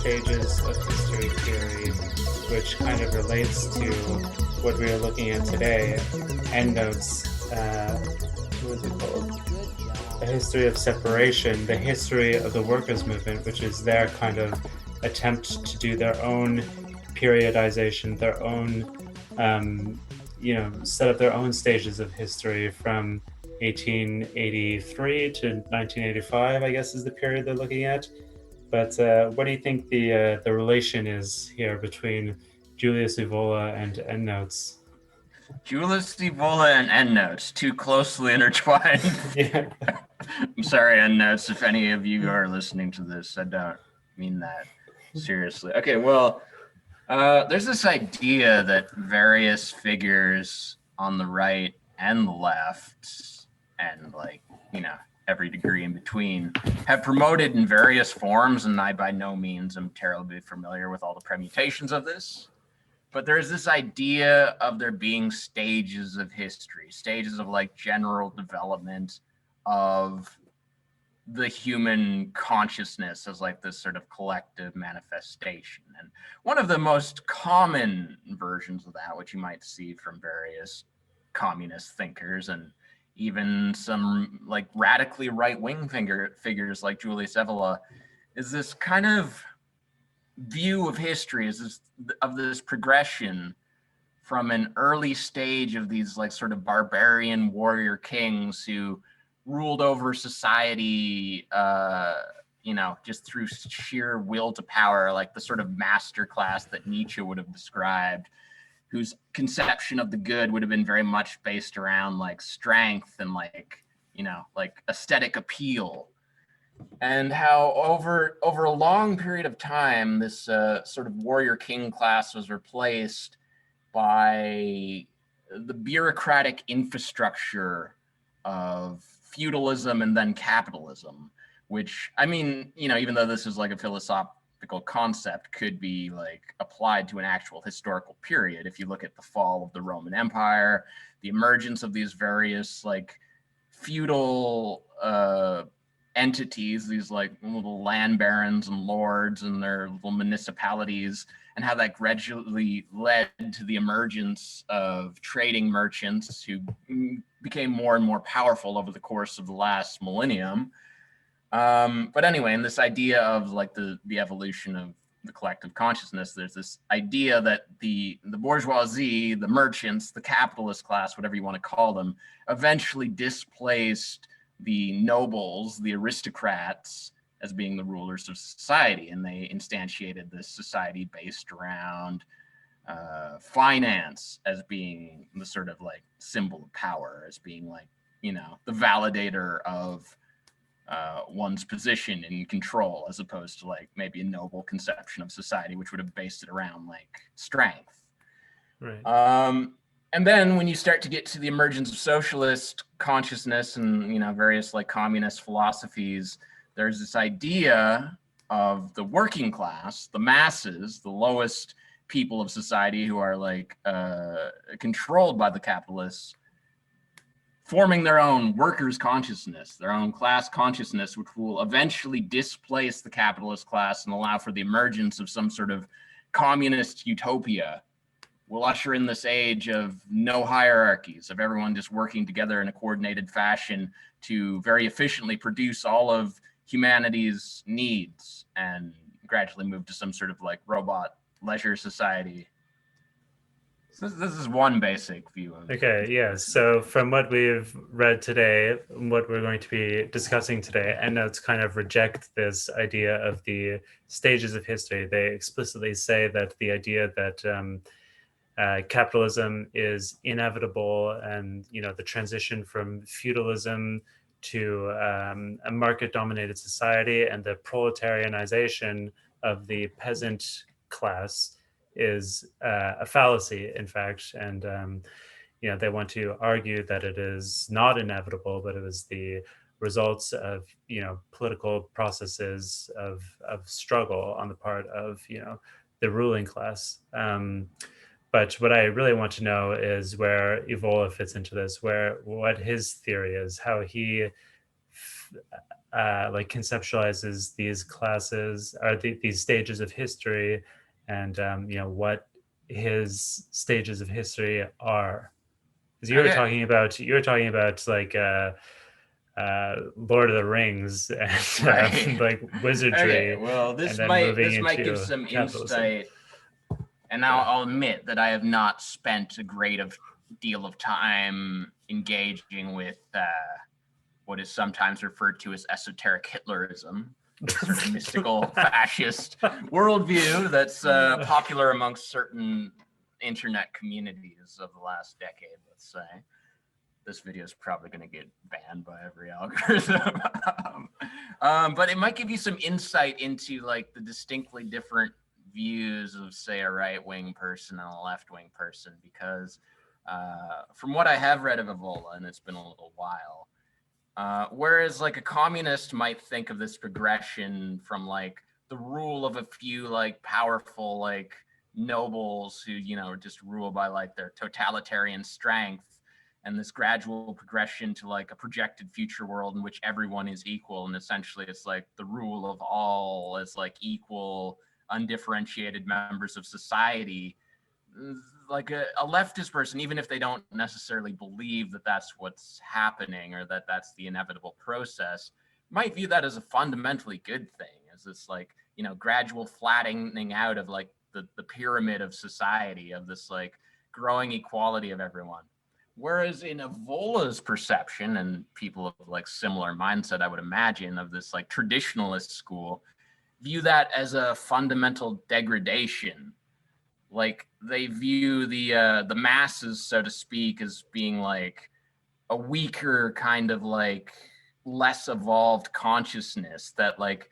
stages of history theory, which kind of relates to what we are looking at today. Endnotes, what is it called? The history of separation, the history of the workers' movement, which is their kind of attempt to do their own periodization, their own, set up their own stages of history from 1883 to 1985, I guess, is the period they're looking at. But what do you think the relation is here between Julius Evola and Endnotes? Julius Evola and Endnotes, too closely intertwined. Yeah. I'm sorry, Endnotes, if any of you are listening to this. I don't mean that seriously. Okay, well, there's this idea that various figures on the right and the left, and every degree in between, have promoted in various forms, and I by no means am terribly familiar with all the permutations of this. But there's this idea of there being stages of history, stages of general development of the human consciousness as this sort of collective manifestation. And one of the most common versions of that, which you might see from various communist thinkers and even some radically right-wing figures like Julius Evola, is this kind of view of history, is this progression from an early stage of these sort of barbarian warrior kings who ruled over society, just through sheer will to power, the sort of master class that Nietzsche would have described, whose conception of the good would have been very much based around strength and aesthetic appeal. And how over a long period of time, this sort of warrior king class was replaced by the bureaucratic infrastructure of feudalism and then capitalism, which, even though this is a philosophical concept, could be applied to an actual historical period. If you look at the fall of the Roman Empire, the emergence of these various feudal entities, these little land barons and lords and their little municipalities, and how that gradually led to the emergence of trading merchants who became more and more powerful over the course of the last millennium. But anyway, in this idea of the evolution of the collective consciousness, there's this idea that the bourgeoisie, the merchants, the capitalist class, whatever you want to call them, eventually displaced the nobles, the aristocrats, as being the rulers of society, and they instantiated this society based around finance as being the sort of symbol of power, as being the validator of one's position in control, as opposed to maybe a noble conception of society, which would have based it around strength. Right. And then when you start to get to the emergence of socialist consciousness and various communist philosophies, there's this idea of the working class, the masses, the lowest people of society who are controlled by the capitalists, forming their own workers' consciousness, their own class consciousness, which will eventually displace the capitalist class and allow for the emergence of some sort of communist utopia. We'll usher in this age of no hierarchies, of everyone just working together in a coordinated fashion to very efficiently produce all of humanity's needs, and gradually move to some sort of robot leisure society. So this is one basic view of. Okay, yeah. So from what we've read today, what we're going to be discussing today, Endnotes kind of reject this idea of the stages of history. They explicitly say that the idea that capitalism is inevitable, and the transition from feudalism to a market-dominated society and the proletarianization of the peasant class is a fallacy, in fact. And they want to argue that it is not inevitable, but it was the results of political processes of struggle on the part of the ruling class. But what I really want to know is where Evola fits into this, what his theory is, how he like conceptualizes these classes or these stages of history, and what his stages of history are. Because Okay. you were talking about like Lord of the Rings and Right. like Okay. wizardry, Well, and then moving this might give into some capitalism. insight, and now Yeah. I'll admit that I have not spent a deal of time engaging with what is sometimes referred to as esoteric Hitlerism, a sort of mystical fascist worldview that's popular amongst certain internet communities of the last decade, let's say. This video is probably going to get banned by every algorithm. But it might give you some insight into like the distinctly different views of, say, a right-wing person and a left-wing person, because from what I have read of Evola, and it's been a little while, whereas like a communist might think of this progression from like the rule of a few like powerful like nobles who just rule by like their totalitarian strength, and this gradual progression to like a projected future world in which everyone is equal, and essentially it's like the rule of all as like equal undifferentiated members of society. Like a leftist person, even if they don't necessarily believe that that's what's happening or that that's the inevitable process, might view that as a fundamentally good thing, as this like gradual flattening out of like the pyramid of society, of this like growing equality of everyone. Whereas in Evola's perception, and people of like similar mindset, I would imagine, of this like traditionalist school, view that as a fundamental degradation. Like they view the masses, so to speak, as being like a weaker kind of like less evolved consciousness, that like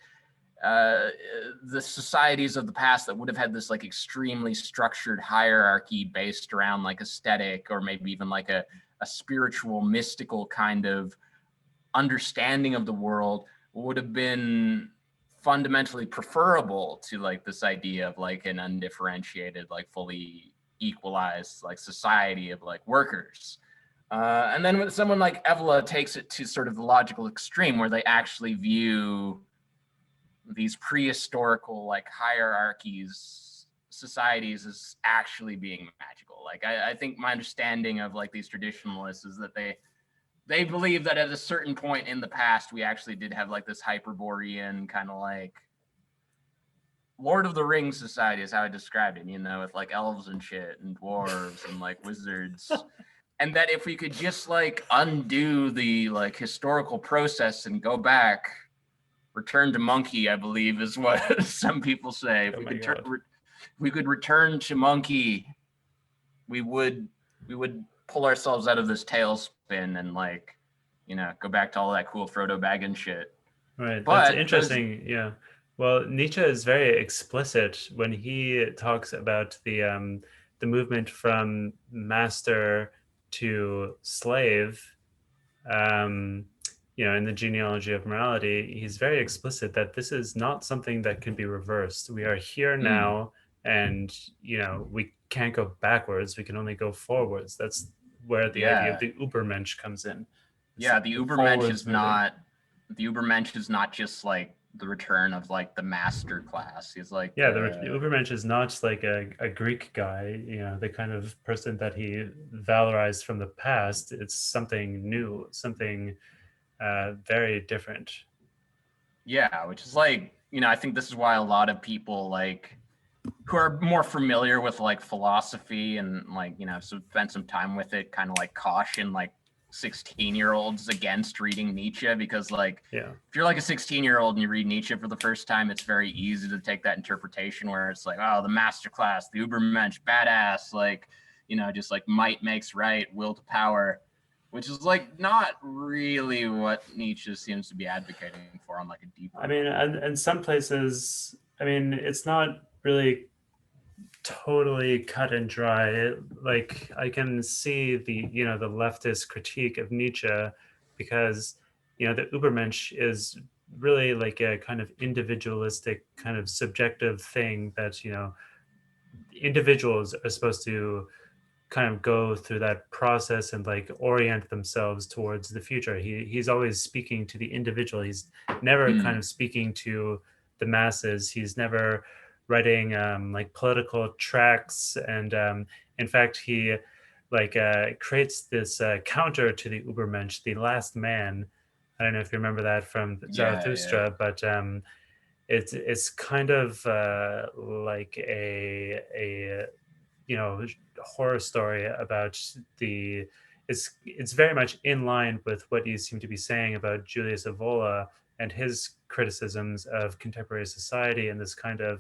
the societies of the past that would have had this like extremely structured hierarchy based around like aesthetic or maybe even like a spiritual mystical kind of understanding of the world would have been fundamentally preferable to like this idea of like an undifferentiated, like fully equalized like society of like workers. And then with someone like Evola takes it to sort of the logical extreme, where they actually view these prehistorical like hierarchies, societies, as actually being magical. Like I think my understanding of like these traditionalists is that they believe that at a certain point in the past, we actually did have like this Hyperborean kind of like Lord of the Rings society is how I described it, with like elves and shit and dwarves and like wizards. And that if we could just like undo the like historical process and go back, return to monkey, I believe is what some people say. If we could return to monkey, we would pull ourselves out of this tailspin and like go back to all that cool Frodo Baggins shit. Right. That's But those, interesting. Yeah. Well, Nietzsche is very explicit when he talks about the movement from master to slave. Um, in the genealogy of morality, he's very explicit that this is not something that can be reversed. We are here now, and we can't go backwards. We can only go forwards. That's where the idea of the Übermensch comes in. Yeah, the Übermensch is not just like the return of like the master class. He's like the Übermensch is not like a Greek guy, the kind of person that he valorized from the past. It's something new, something very different. Yeah, which is like, I think this is why a lot of people like who are more familiar with like philosophy and like, spent some time with it, kind of like caution like 16-year-olds against reading Nietzsche, because like if you're like a 16-year-old and you read Nietzsche for the first time, it's very easy to take that interpretation where it's like, oh, the masterclass, the Übermensch, badass, like just like might makes right, will to power, which is like not really what Nietzsche seems to be advocating for on like a deeper level. And some places, it's not really totally cut and dry. Like I can see the the leftist critique of Nietzsche, because the Übermensch is really like a kind of individualistic, kind of subjective thing that individuals are supposed to kind of go through that process and like orient themselves towards the future. He's always speaking to the individual. He's never kind of speaking to the masses. He's never writing like political tracts, and in fact, he like creates this counter to the Übermensch, the last man. I don't know if you remember that from Yeah. Zarathustra, but it's kind of like a horror story about the it's very much in line with what you seem to be saying about Julius Evola and his criticisms of contemporary society and this kind of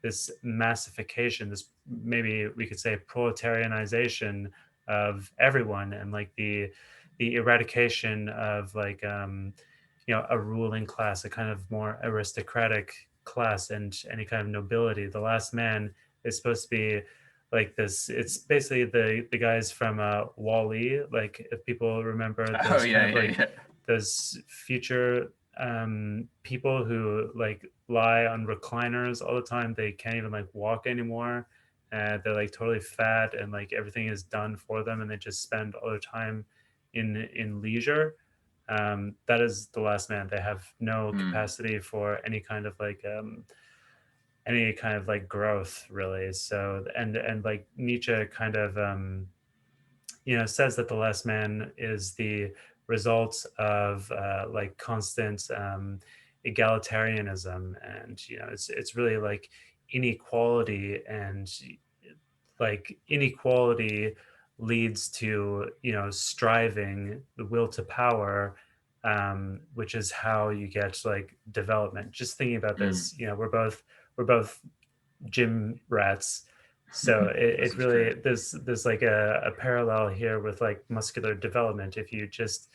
this massification, this maybe we could say proletarianization of everyone, and like the eradication of like a ruling class, a kind of more aristocratic class, and any kind of nobility. The last man is supposed to be like this. It's basically the guys from Wall-E. Like if people remember Oh those kind yeah, of yeah, like yeah. those future people who like lie on recliners all the time. They can't even like walk anymore. They're like totally fat, and like everything is done for them, and they just spend all their time in leisure. That is the last man. They have no capacity for any kind of like growth, really. So and like Nietzsche kind of says that the last man is the result of like constant egalitarianism, and it's really like inequality, and like inequality leads to striving, the will to power, which is how you get like development. Just thinking about this, we're both gym rats, so This it is true. really there's like a parallel here with like muscular development. If you just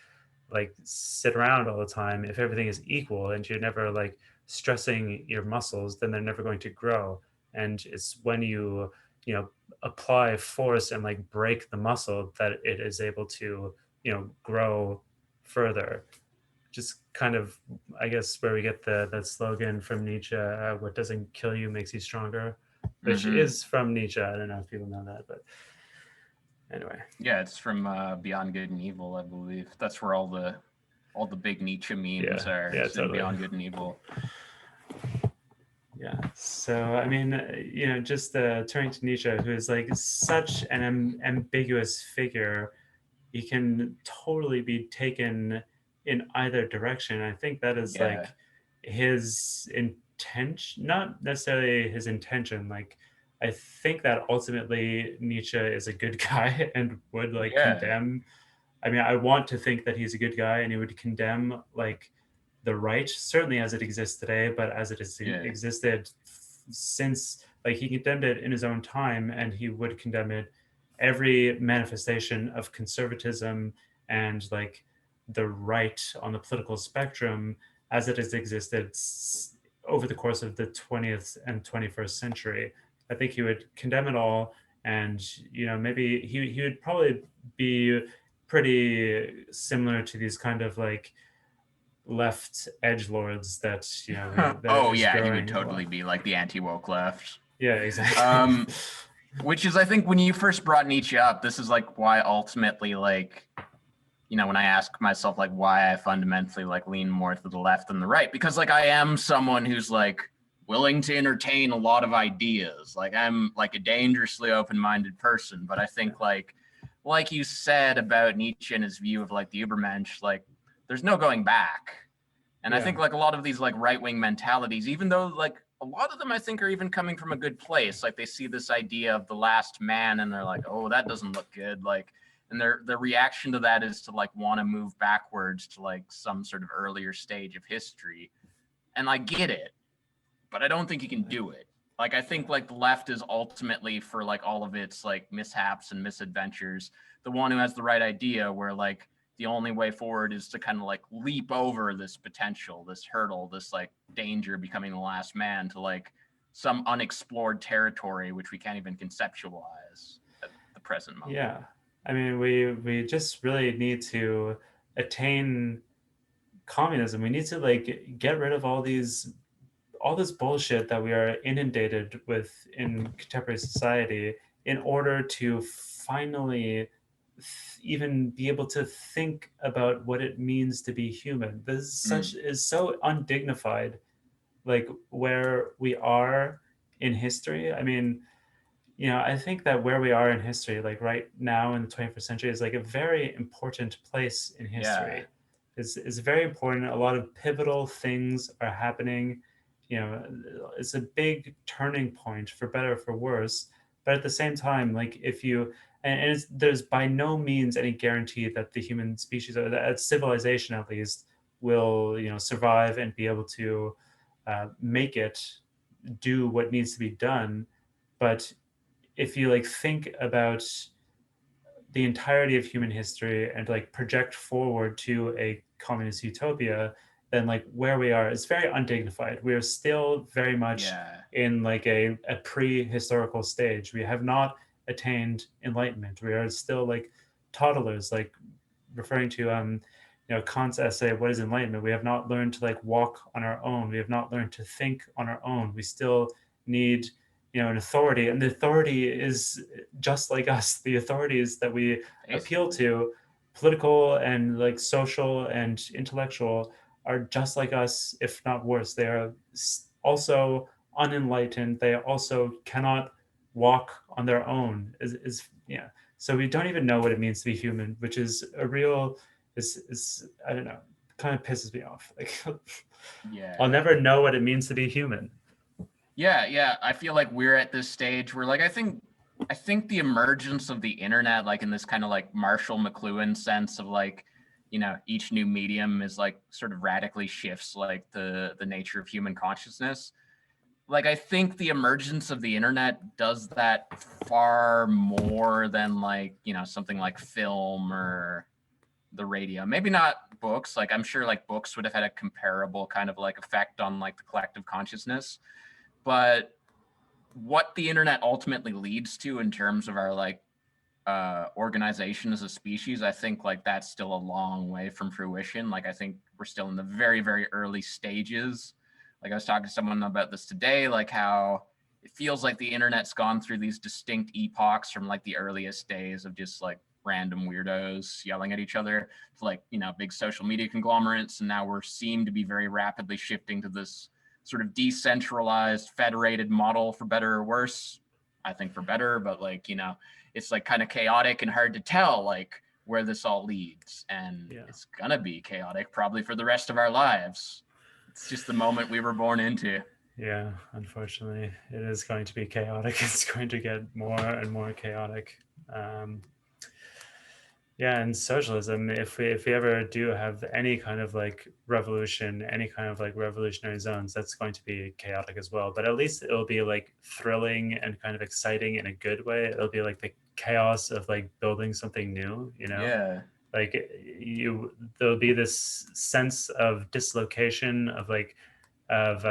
like sit around all the time, if everything is equal and you're never like stressing your muscles, then they're never going to grow. And it's when you apply force and like break the muscle that it is able to grow further. Just kind of, I guess, where we get the that slogan from Nietzsche, what doesn't kill you makes you stronger, which Hmm. is from Nietzsche. I don't know if people know that, but anyway. Yeah, it's from Beyond Good and Evil, I believe. That's where all the big Nietzsche memes Yeah, are. yeah, It's in totally. Beyond Good and Evil. Yeah. So, I mean, just turning to Nietzsche, who is like such an ambiguous figure, he can totally be taken in either direction. I think that is Yeah, like his intention, not necessarily his intention. Like, I think that ultimately Nietzsche is a good guy and would like yeah, condemn. I mean, I want to think that he's a good guy and he would condemn like the right, certainly as it exists today, but as it has yeah. existed since, like he condemned it in his own time, and he would condemn it every manifestation of conservatism and like the right on the political spectrum as it has existed over the course of the 20th and 21st century. I think he would condemn it all, and maybe he would probably be pretty similar to these kind of like left edge lords that that Oh is yeah, he would growing a totally lot. be like the anti-woke left. Yeah, exactly. Um, which is, I think, when you first brought Nietzsche up, this is like why ultimately, like, when I ask myself like why I fundamentally like lean more to the left than the right, because like I am someone who's like willing to entertain a lot of ideas. Like I'm like a dangerously open-minded person, but I Yeah, think like you said about Nietzsche and his view of like the Übermensch, like there's no going back. And I yeah, think like a lot of these like right-wing mentalities, even though like a lot of them I think are even coming from a good place. Like they see this idea of the last man and they're like, oh, that doesn't look good. Like, and their reaction to that is to like want to move backwards to like some sort of earlier stage of history. And I get it, but I don't think you can do it. Like I think like the left is ultimately, for like all of its like mishaps and misadventures, the one who has the right idea, where like the only way forward is to kind of like leap over this potential, this hurdle, this like danger of becoming the last man to like some unexplored territory which we can't even conceptualize at the present moment. yeah. I mean, we just really need to attain communism. We need to like get rid of all this bullshit that we are inundated with in contemporary society in order to finally even be able to think about what it means to be human. This is so undignified, like where we are in history. I mean, I think that where we are in history, like right now in the 21st century, is like a very important place in Yeah. history. Is very important. A lot of pivotal things are happening. It's a big turning point, for better or for worse. But at the same time, like if you and there's by no means any guarantee that the human species, or that civilization at least, will survive and be able to make it do what needs to be done. But if you like think about the entirety of human history and like project forward to a communist utopia, then like where we are is very undignified. We are still very much Yeah. in like a pre-historical stage. We have not attained enlightenment. We are still like toddlers, like referring to Kant's essay, What is Enlightenment? We have not learned to like walk on our own. We have not learned to think on our own. We still need an authority, and the authority is just like us. The authorities that we appeal Basically. to, political and like social and intellectual, are just like us, if not worse. They are also unenlightened. They also cannot walk on their own. Is Yeah. So we don't even know what it means to be human, which is a real is I don't know, kind of pisses me off. Like I'll Yeah. never know what it means to be human. Yeah. I feel like we're at this stage where like I think the emergence of the internet, like in this kind of like Marshall McLuhan sense of like, each new medium is like sort of radically shifts like the nature of human consciousness. Like I think the emergence of the internet does that far more than like, something like film or the radio. Maybe not books. Like I'm sure like books would have had a comparable kind of like effect on like the collective consciousness. But what the internet ultimately leads to in terms of our like organization as a species, I think like that's still a long way from fruition. Like I think we're still in the very, very early stages. Like I was talking to someone about this today, like how it feels like the internet's gone through these distinct epochs from like the earliest days of just like random weirdos yelling at each other to like, big social media conglomerates. And now we're seem to be very rapidly shifting to this sort of decentralized, federated model, for better or worse. I think for better, but like, it's like kind of chaotic and hard to tell like where this all leads. And Yeah. it's gonna be chaotic probably for the rest of our lives. It's just the moment we were born into. Yeah, unfortunately, it is going to be chaotic. It's going to get more and more chaotic. Um, yeah, and socialism, if we ever do have any kind of like revolution, any kind of like revolutionary zones, that's going to be chaotic as well. But at least it'll be like thrilling and kind of exciting in a good way. It'll be like the chaos of like building something new, Yeah, like there'll be this sense of dislocation of like of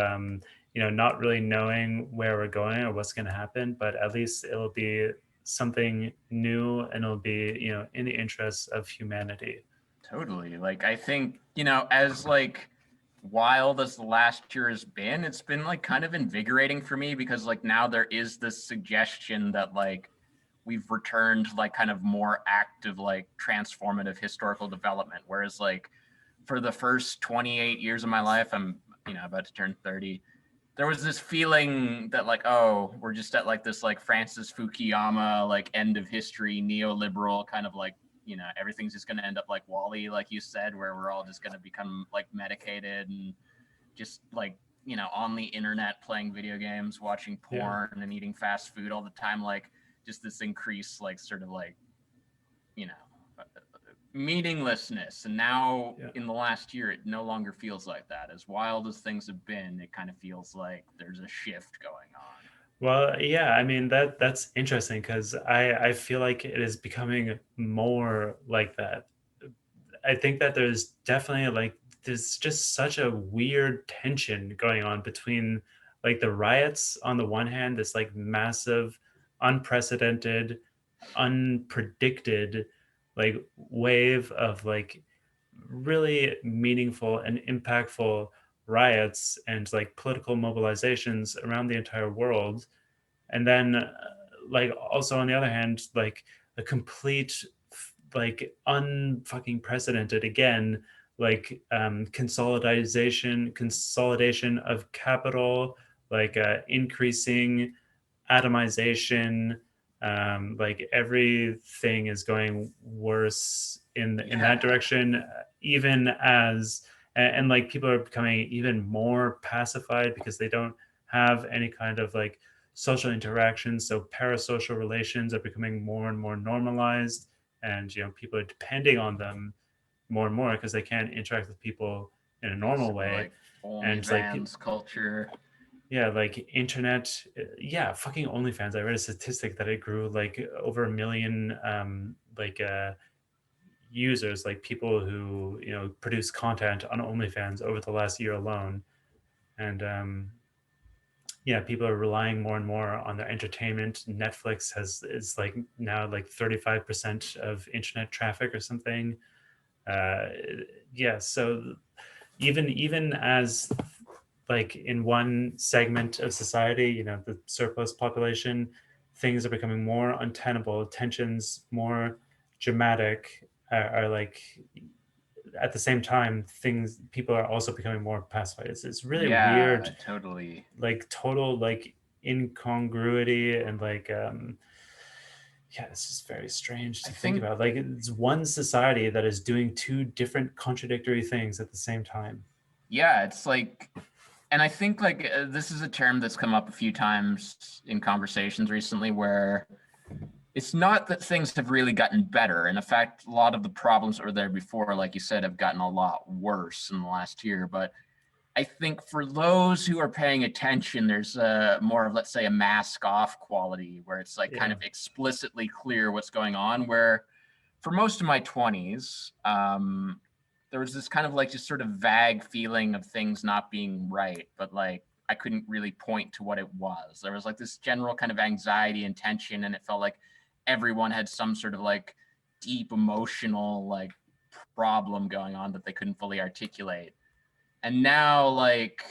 not really knowing where we're going or what's going to happen, but at least it'll be something new, and it'll be in the interests of humanity. totally. Like I think, as like wild as the last year has been, it's been like kind of invigorating for me because like now there is this suggestion that like we've returned to like kind of more active like transformative historical development, whereas like for the first 28 years of my life, I'm about to turn 30, there was this feeling that like, oh, we're just at like this like Francis Fukuyama like end of history neoliberal kind of like, everything's just going to end up like Wall-E, like you said, where we're all just going to become like medicated and just like, on the internet playing video games, watching Yeah. porn and eating fast food all the time. Like just this increased like sort of like, you know meaninglessness. And now Yeah. in the last year it no longer feels like that. As wild as things have been, it kind of feels like there's a shift going on. Well, yeah, I mean that's interesting because I feel like it is becoming more like that. I think that there's just such a weird tension going on between like the riots on the one hand, this like massive, unprecedented, unpredicted like wave of like really meaningful and impactful riots and like political mobilizations around the entire world. And then like also on the other hand, like a complete like unfucking precedented again, like consolidation of capital, like increasing atomization, like everything is going worse in that Yeah. direction, even as and like people are becoming even more pacified because they don't have any kind of like social interaction, so parasocial relations are becoming more and more normalized, and people are depending on them more and more because they can't interact with people in a normal Basically way. like And like OnlyFans culture. yeah, like internet, yeah, fucking OnlyFans. I read a statistic that it grew like over a million users, like people who produce content on OnlyFans over the last year alone. And yeah, people are relying more and more on their entertainment. Netflix has is like now like 35% of internet traffic or something. Uh, yeah, so even as like in one segment of society, the surplus population, things are becoming more untenable, tensions more dramatic, are like at the same time things people are also becoming more pacified. It's really weird, Yeah, totally. like total like incongruity, and like yeah, it's just very strange I to think think, about. Like it's one society that is doing two different contradictory things at the same time. yeah, it's like, and I think like this is a term that's come up a few times in conversations recently where it's not that things have really gotten better. And in fact, a lot of the problems that were there before, like you said, have gotten a lot worse in the last year. But I think for those who are paying attention, there's more of, let's say, a mask off quality where it's like kind Yeah. of explicitly clear what's going on. Where for most of my 20s, there was this kind of like just sort of vague feeling of things not being right, but like I couldn't really point to what it was. There was like this general kind of anxiety and tension, and it felt like everyone had some sort of like deep emotional like problem going on that they couldn't fully articulate. And now like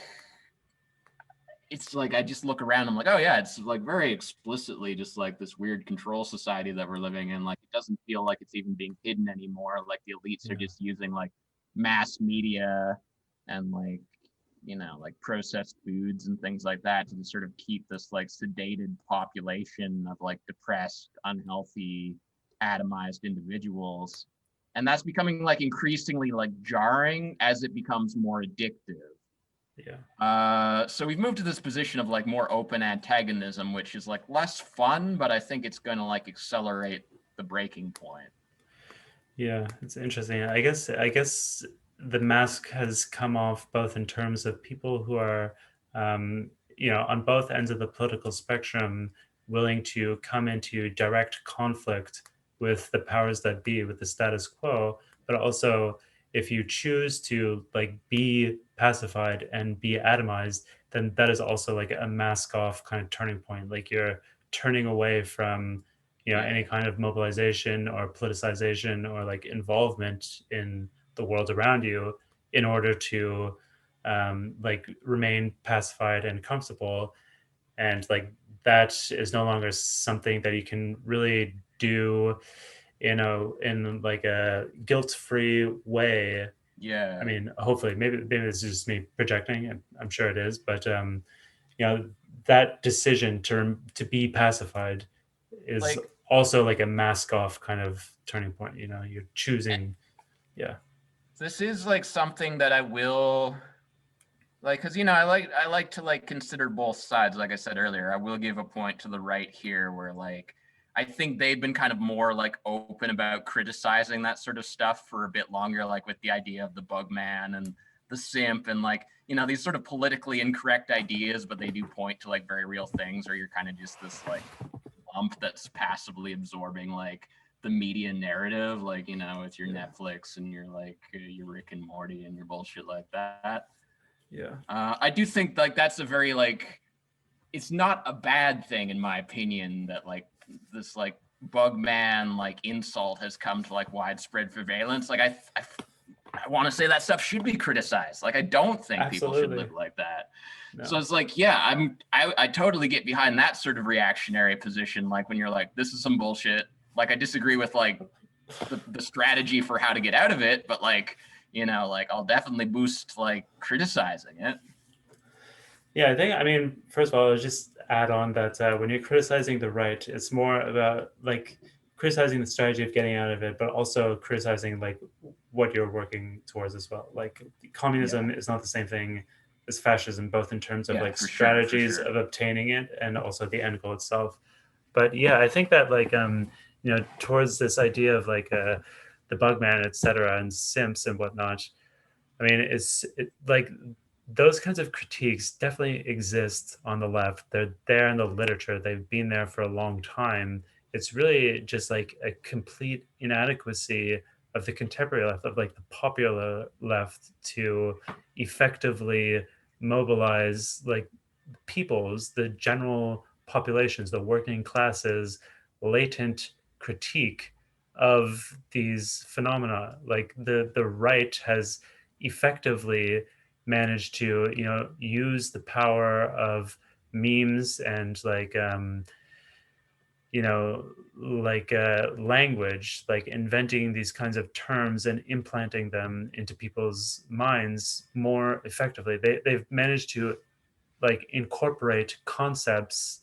it's like I just look around, I'm like, oh yeah, it's like very explicitly just like this weird control society that we're living in. Like it doesn't feel like it's even being hidden anymore. Like the elites are Yeah. just using like mass media and like like processed foods and things like that to just sort of keep this like sedated population of like depressed, unhealthy, atomized individuals. And that's becoming like increasingly like jarring as it becomes more addictive. Yeah. So we've moved to this position of like more open antagonism, which is like less fun, but I think it's going to like accelerate the breaking point. Yeah, it's interesting. I guess the mask has come off both in terms of people who are on both ends of the political spectrum, willing to come into direct conflict with the powers that be, with the status quo, but also if you choose to like be pacified and be atomized, then that is also like a mask off kind of turning point. Like you're turning away from any Yeah. kind of mobilization or politicization or like involvement in the world around you in order to like remain pacified and comfortable. And like that is no longer something that you can really do in like a guilt-free way. I Yeah. mean, hopefully, maybe it's just me projecting, and I'm sure it is, but that decision to be pacified is Like, also like a mask off kind of turning point. You're eh, choosing. Yeah. this is like something that I will like, because I like to like consider both sides. Like I said earlier, I will give a point to the right here where like I think they've been kind of more like open about criticizing that sort of stuff for a bit longer, like with the idea of the bug man and the simp and like these sort of politically incorrect ideas, but they do point to like very real things, or you're kind of just this like lump that's passively absorbing like the media narrative, like with your Yeah. Netflix and your like your Rick and Morty and your bullshit like that. Yeah. I do think like that's a very like it's not a bad thing in my opinion that like this like bug man like insult has come to like widespread surveillance. Like I I want to say that stuff should be criticized. Like, I don't think people should Absolutely. live like that. No. So it's like, yeah, I totally get behind that sort of reactionary position. Like when you're like, this is some bullshit. Like I disagree with like the strategy for how to get out of it, but like, you know, like I'll definitely boost like criticizing it. Yeah, I mean, first of all, I'll just add on that when you're criticizing the right, it's more about like criticizing the strategy of getting out of it, but also criticizing like what you're working towards as well. Like communism is not the same thing as fascism, both in terms of Yeah, like for sure, for strategies sure. of obtaining it and also the end goal itself. But yeah, I think that like you know, towards this idea of like the bugman, etc., and simps and whatnot. I mean, like those kinds of critiques definitely exist on the left. They're there in the literature. They've been there for a long time. It's really just like a complete inadequacy of the contemporary left, of like the popular left, to effectively mobilize like people's, the general populations, the working classes, latent critique of these phenomena. Like the right has effectively managed to, you know, use the power of memes and like you know, like language, like inventing these kinds of terms and implanting them into people's minds more effectively. They've managed to like incorporate concepts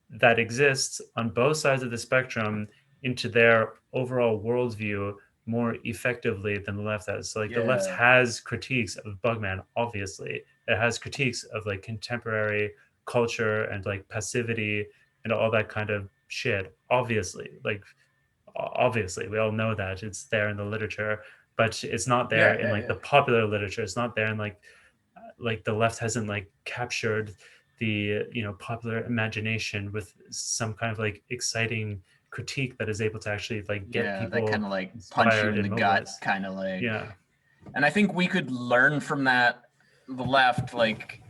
that exist on both sides of the spectrum into their overall worldview more effectively than the left has. So like the left Yeah, has critiques of Bugman, obviously. It has critiques of like contemporary culture and like passivity and all that kind of shit. Obviously. Like obviously we all know that it's there in the literature, but it's not there yeah, in yeah, like yeah. the popular literature. It's not there in like the left hasn't like captured the, you know, popular imagination with some kind of like exciting critique that is able to actually like get Yeah, that kind people of like punch you inspired in and the gut, mobilized. kind of like. Yeah, And I think we could learn from that, the left, like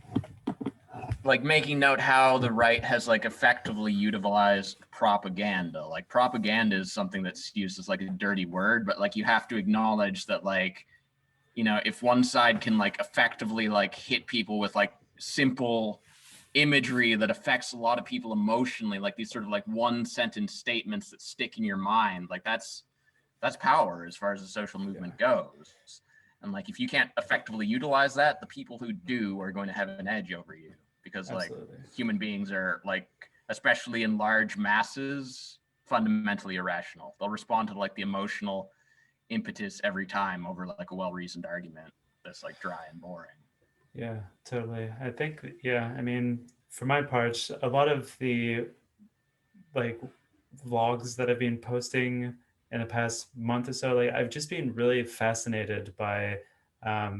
making note how the right has like effectively utilized propaganda. Like propaganda is something that's used as like a dirty word, but like you have to acknowledge that like, you know, if one side can like effectively like hit people with like simple imagery that affects a lot of people emotionally, like these sort of like one sentence statements that stick in your mind, like that's power as far as the social yeah, movement goes. And like if you can't effectively utilize that, the people who do are going to have an edge over you, because like absolutely. human beings are like, especially in large masses, fundamentally irrational. They'll respond to like the emotional impetus every time over like a well-reasoned argument that's like dry and boring. Yeah, totally. I think, yeah, I mean, for my part, a lot of the like vlogs that I've been posting in the past month or so, like I've just been really fascinated by I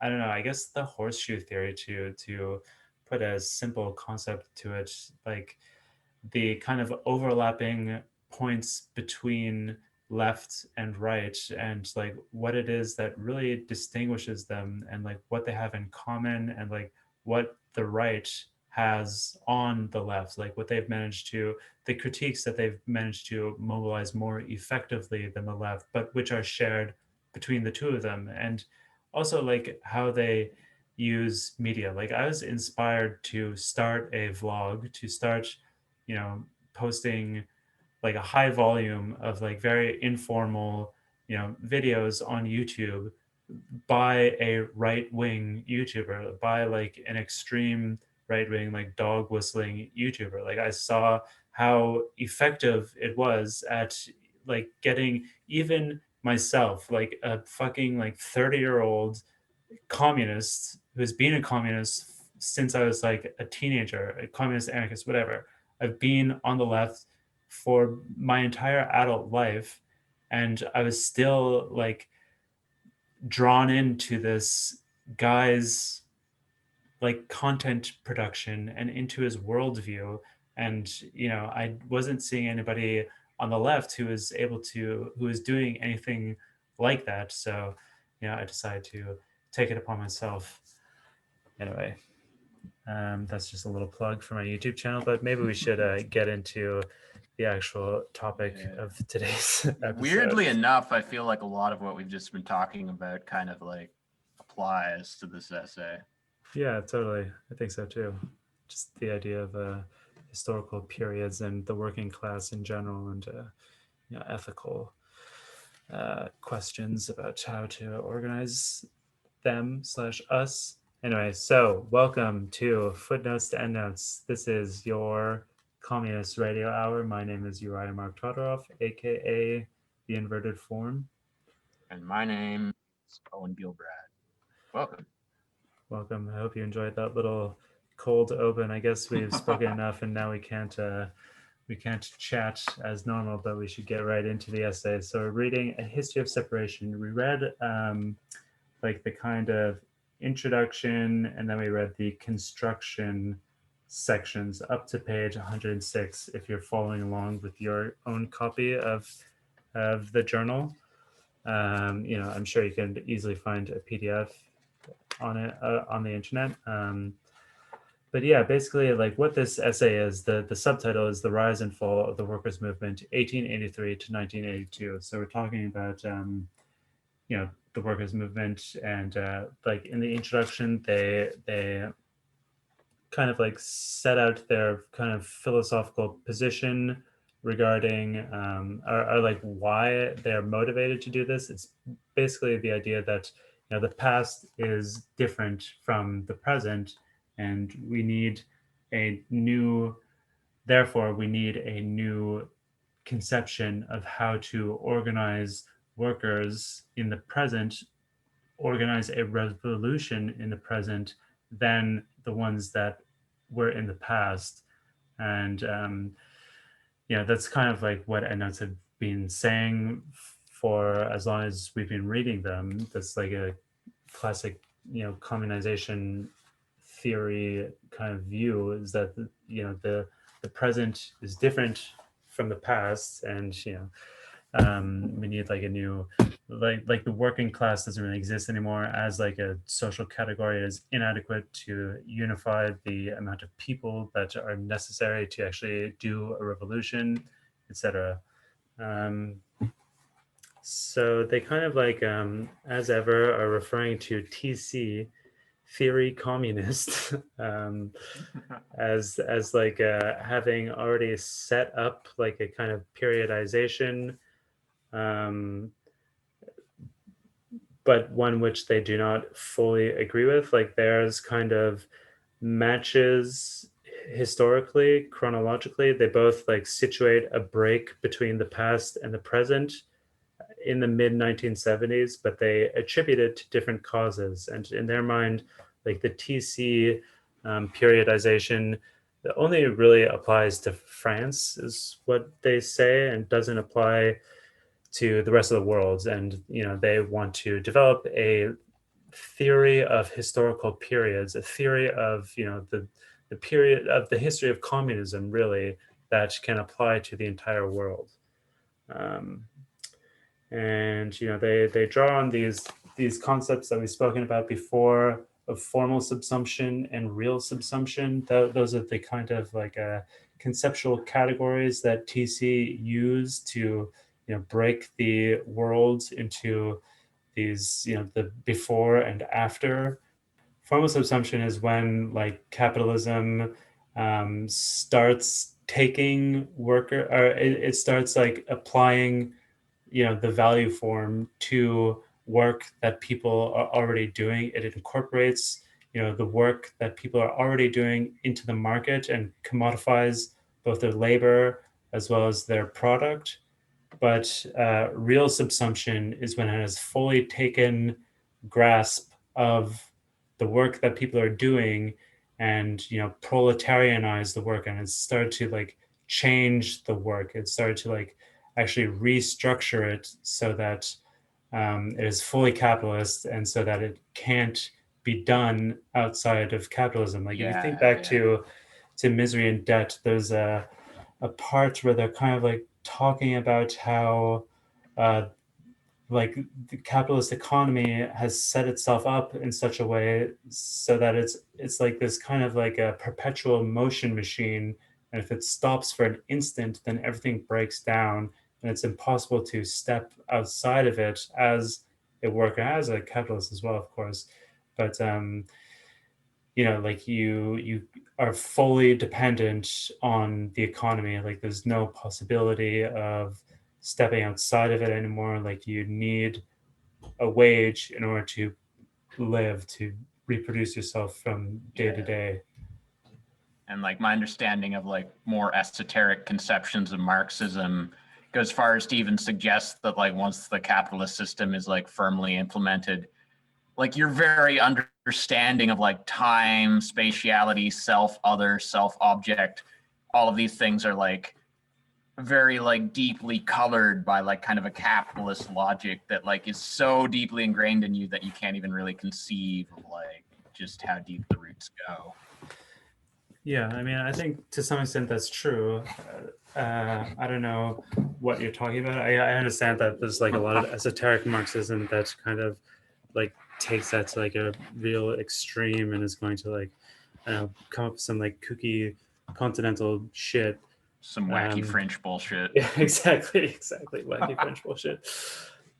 don't know, I guess the horseshoe theory, to put a simple concept to it, like the kind of overlapping points between left and right, and like what it is that really distinguishes them, and like what they have in common, and like what the right has on the left, like what they've managed to, the critiques that they've managed to mobilize more effectively than the left, but which are shared between the two of them. And also like how they use media. Like I was inspired to start a vlog, to start, you know, posting like a high volume of like very informal, you know, videos on YouTube by a right wing YouTuber, by like an extreme right wing, like dog whistling YouTuber. Like I saw how effective it was at like getting even myself, like a fucking like 30-year-old communist who's been a communist since I was like a teenager, a communist, anarchist, whatever. I've been on the left for my entire adult life, and I was still like drawn into this guy's like content production and into his worldview. And you know, I wasn't seeing anybody on the left who was doing anything like that. So you know, I decided to take it upon myself. Anyway, that's just a little plug for my YouTube channel, but maybe we should get into the actual topic of today's episode. Weirdly enough, I feel like a lot of what we've just been talking about kind of like applies to this essay. Yeah, totally. I think so too. Just the idea of historical periods and the working class in general, and ethical questions about how to organize them/us. Anyway, so welcome to Footnotes to Endnotes. This is your Communist Radio Hour. My name is Uriah Mark Todorov, aka the Inverted Form. And my name is Owen Gilbrad. Welcome. Welcome. I hope you enjoyed that little cold open. I guess we've spoken enough, and now we can't chat as normal, but we should get right into the essay. So we're reading A History of Separation. We read like the kind of introduction, and then we read the construction sections up to page 106 if you're following along with your own copy of the journal. I'm sure you can easily find a PDF on it on the internet. But yeah, basically, like what this essay is, the subtitle is "The Rise and Fall of the Workers' Movement, 1883 to 1982." So we're talking about the workers' movement, and like in the introduction, they kind of like set out their kind of philosophical position regarding or like why they're motivated to do this. It's basically the idea that the past is different from the present, and we need a new therefore we need a new conception of how to organize workers in the present, organize a revolution in the present than the ones that were in the past. And that's kind of like what Endnotes have been saying for as long as we've been reading them. That's like a classic communization theory kind of view, is that the present is different from the past, and we need like a new, like the working class doesn't really exist anymore as like a social category. It is inadequate to unify the amount of people that are necessary to actually do a revolution, etc. So they kind of like as ever are referring to TC, theory communist, as like having already set up like a kind of periodization, but one which they do not fully agree with. Like theirs kind of matches historically, chronologically. They both like situate a break between the past and the present in the mid 1970s, but they attribute it to different causes. And in their mind, like the TC periodization that only really applies to France, is what they say, and doesn't apply to the rest of the world. And they want to develop a theory of historical periods, a theory of the period of the history of communism, really, that can apply to the entire world. And they draw on these concepts that we've spoken about before, of formal subsumption and real subsumption. Those are the kind of like conceptual categories that TC use to break the world into these, the before and after. Formal subsumption is when like capitalism starts taking worker, or it starts like applying the value form to work that people are already doing. It incorporates the work that people are already doing into the market and commodifies both their labor as well as their product. But real subsumption is when it has fully taken grasp of the work that people are doing, and proletarianize the work, and it started to like change the work. It started to like actually restructure it so that it is fully capitalist, and so that it can't be done outside of capitalism. Like if you think back to Misery and Debt, there's a part where they're kind of like talking about how like the capitalist economy has set itself up in such a way so that it's like this kind of like a perpetual motion machine, And if it stops for an instant, then everything breaks down, and it's impossible to step outside of it as a worker, as a capitalist as well, of course. But like you are fully dependent on the economy. Like there's no possibility of stepping outside of it anymore. Like you need a wage in order to live, to reproduce yourself from day to day. And like my understanding of like more esoteric conceptions of Marxism goes far as to even suggest that like once the capitalist system is like firmly implemented, like you're very understanding of like time, spatiality, self, other, self, object. All of these things are like very like deeply colored by like kind of a capitalist logic that like is so deeply ingrained in you that you can't even really conceive of like just how deep the roots go. Yeah, I mean, I think to some extent that's true. I don't know what you're talking about. I understand that there's like a lot of esoteric Marxism that kind of like takes that to like a real extreme and is going to like, I don't know, come up with some like kooky continental shit. Some wacky French bullshit. Yeah, exactly, wacky French bullshit.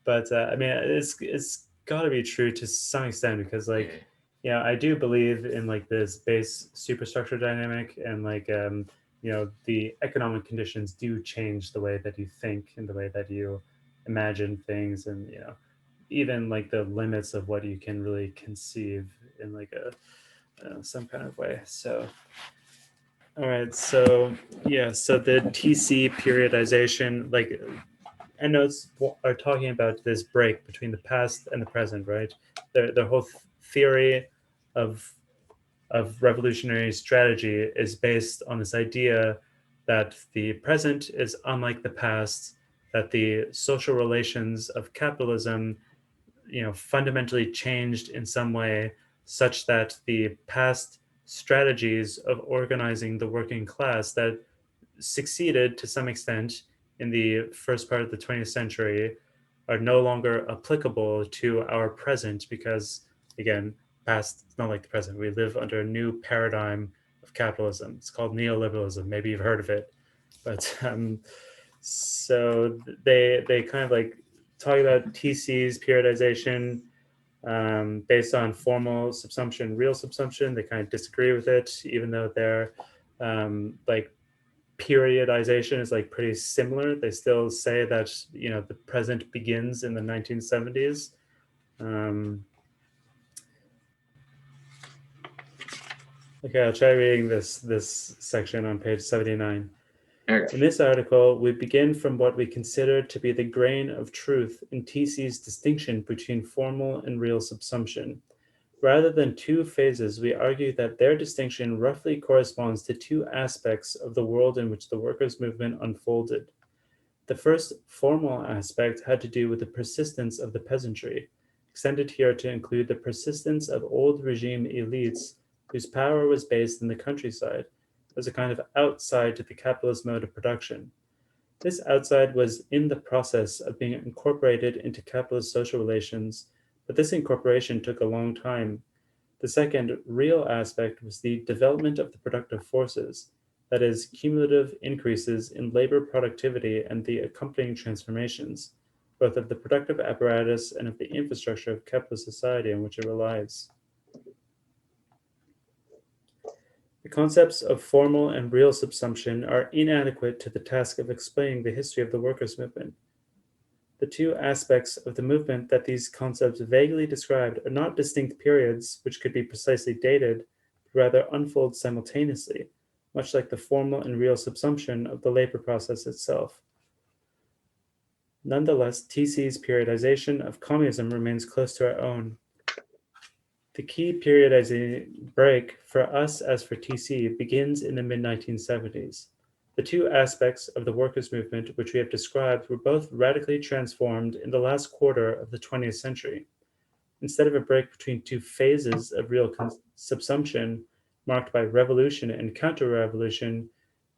But I mean, it's got to be true to some extent because like, I do believe in like this base superstructure dynamic, and like the economic conditions do change the way that you think and the way that you imagine things, and even like the limits of what you can really conceive in like a some kind of way. So all right, so so the TC periodization, like Endnotes are talking about this break between the past and the present, right? Their whole theory of revolutionary strategy is based on this idea that the present is unlike the past, that the social relations of capitalism, fundamentally changed in some way such that the past strategies of organizing the working class that succeeded to some extent in the first part of the 20th century are no longer applicable to our present because, again, past is not like the present. We live under a new paradigm of capitalism. It's called neoliberalism. Maybe you've heard of it. But so they kind of like talk about TC's periodization based on formal subsumption, real subsumption. They kind of disagree with it, even though they're like periodization is like pretty similar. They still say that the present begins in the 1970s. Okay, I'll try reading this section on page 79. In this article, we begin from what we consider to be the grain of truth in TC's distinction between formal and real subsumption. Rather than two phases, we argue that their distinction roughly corresponds to two aspects of the world in which the workers' movement unfolded. The first formal aspect had to do with the persistence of the peasantry, extended here to include the persistence of old regime elites whose power was based in the countryside, as a kind of outside to the capitalist mode of production. This outside was in the process of being incorporated into capitalist social relations, but this incorporation took a long time. The second real aspect was the development of the productive forces, that is, cumulative increases in labor productivity and the accompanying transformations, both of the productive apparatus and of the infrastructure of capitalist society on which it relies. The concepts of formal and real subsumption are inadequate to the task of explaining the history of the workers' movement. The two aspects of the movement that these concepts vaguely described are not distinct periods which could be precisely dated, but rather unfold simultaneously, much like the formal and real subsumption of the labor process itself. Nonetheless, TC's periodization of communism remains close to our own. The key periodizing break for us as for TC begins in the mid-1970s. The two aspects of the workers' movement which we have described were both radically transformed in the last quarter of the 20th century. Instead of a break between two phases of real subsumption marked by revolution and counter-revolution,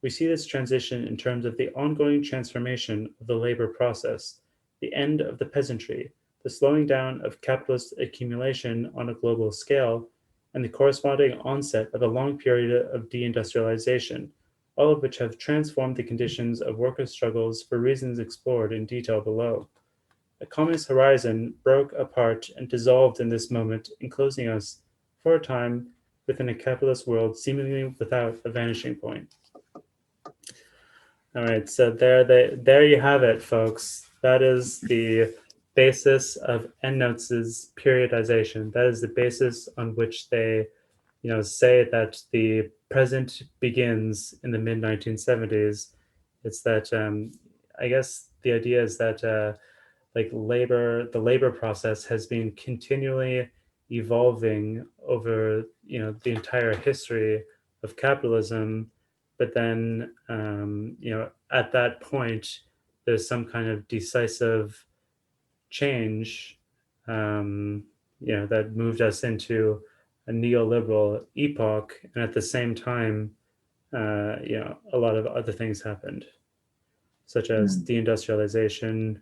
we see this transition in terms of the ongoing transformation of the labor process, the end of the peasantry, the slowing down of capitalist accumulation on a global scale, and the corresponding onset of a long period of deindustrialization, all of which have transformed the conditions of workers' struggles for reasons explored in detail below. A communist horizon broke apart and dissolved in this moment, enclosing us, for a time, within a capitalist world seemingly without a vanishing point. All right, so there you have it, folks. That is the basis of Endnotes' periodization. That is the basis on which they, say that the present begins in the mid 1970s. It's that I guess the idea is that the labor process has been continually evolving over the entire history of capitalism, but then at that point there's some kind of decisive change that moved us into a neoliberal epoch, and at the same time a lot of other things happened, such as deindustrialization,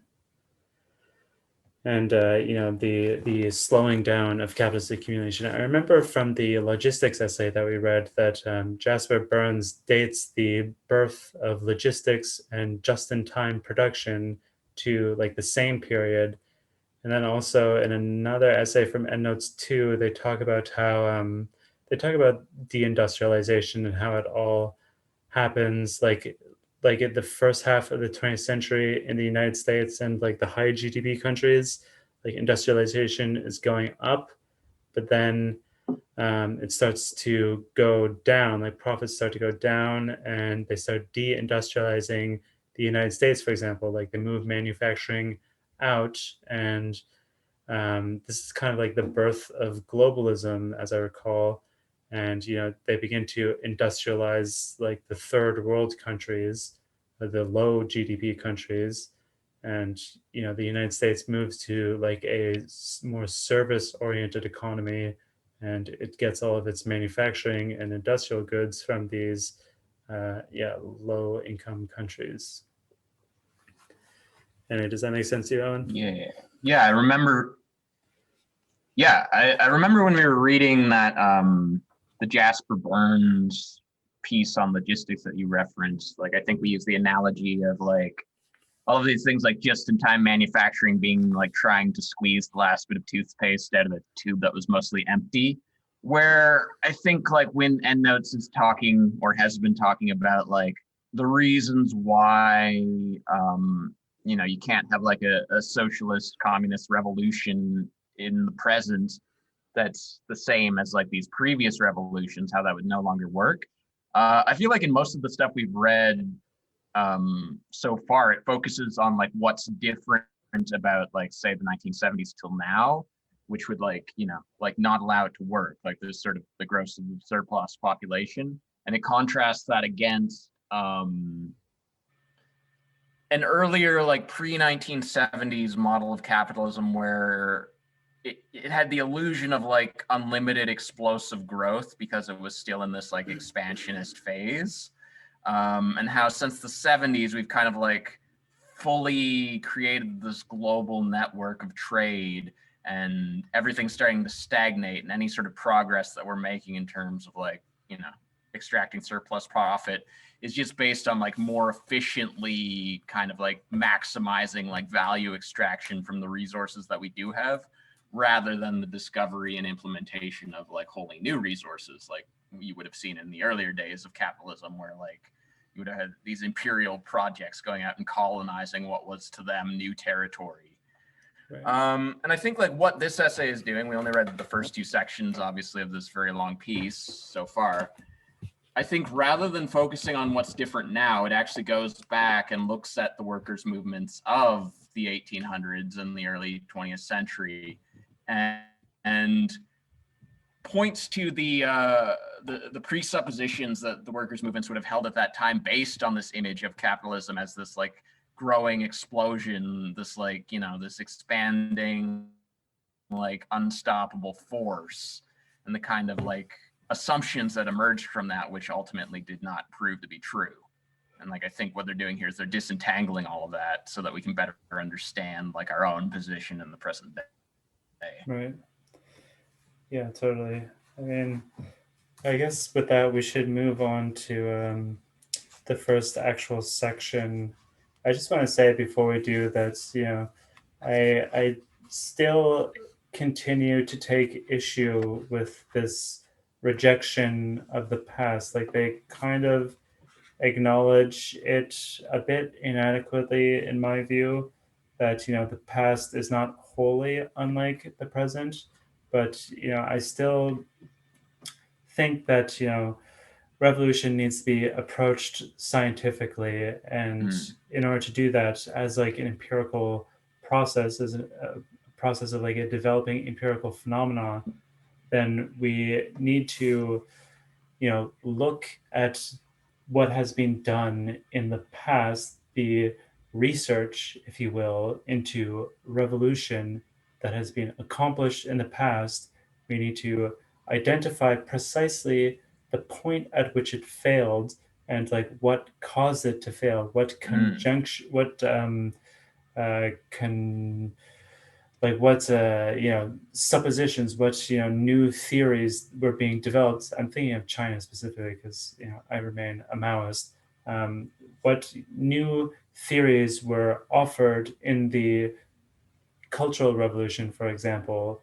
and the slowing down of capitalist accumulation. I remember from the logistics essay that we read that Jasper Burns dates the birth of logistics and just-in-time production to like the same period. And then also in another essay from Endnotes 2, they talk about how they talk about deindustrialization and how it all happens like in the first half of the 20th century in the United States and like the high GDP countries. Like industrialization is going up, but then it starts to go down. Like profits start to go down, and they start deindustrializing the United States, for example. Like they move manufacturing out, and this is kind of like the birth of globalism, as I recall. And they begin to industrialize like the third world countries, the low GDP countries, and the United States moves to like a more service-oriented economy, and it gets all of its manufacturing and industrial goods from these low-income countries. Anyway, does that make sense to you, Owen? Yeah, I remember. Yeah, I remember when we were reading that the Jasper Burns piece on logistics that you referenced. Like, I think we use the analogy of like all of these things like just-in-time manufacturing being like trying to squeeze the last bit of toothpaste out of a tube that was mostly empty. Where I think like when Endnotes is talking or has been talking about like the reasons why you can't have like a socialist communist revolution in the present that's the same as like these previous revolutions, how that would no longer work. I feel like in most of the stuff we've read so far, it focuses on like what's different about like say the 1970s till now, which would like like not allow it to work. Like there's sort of the gross surplus population, and it contrasts that against an earlier like pre-1970s model of capitalism where it had the illusion of like unlimited explosive growth because it was still in this like expansionist phase, and how since the 70s we've kind of like fully created this global network of trade, and everything's starting to stagnate, and any sort of progress that we're making in terms of like extracting surplus profit is just based on like more efficiently kind of like maximizing like value extraction from the resources that we do have, rather than the discovery and implementation of like wholly new resources like you would have seen in the earlier days of capitalism, where like you would have had these imperial projects going out and colonizing what was to them new territory. Right. And I think like what this essay is doing, we only read the first two sections obviously of this very long piece so far. I think rather than focusing on what's different now, it actually goes back and looks at the workers' movements of the 1800s and the early 20th century, and points to the presuppositions that the workers' movements would have held at that time, based on this image of capitalism as this like growing explosion, this like this expanding like unstoppable force, and the kind of like assumptions that emerged from that, which ultimately did not prove to be true. And like I think what they're doing here is they're disentangling all of that so that we can better understand like our own position in the present day. Right. Yeah, totally. I mean, I guess with that we should move on to the first actual section, I just want to say before we do that, I still continue to take issue with this rejection of the past. Like they kind of acknowledge it a bit inadequately, in my view, that the past is not wholly unlike the present, but I still think that revolution needs to be approached scientifically, and Mm, in order to do that as like an empirical process, as a process of like a developing empirical phenomena, then we need to look at what has been done in the past, the research, if you will, into revolution that has been accomplished in the past. We need to identify precisely the point at which it failed and like what caused it to fail, what mm, conjunction, what can like what suppositions, what new theories were being developed. I'm thinking of China specifically because I remain a Maoist. What new theories were offered in the Cultural Revolution, for example,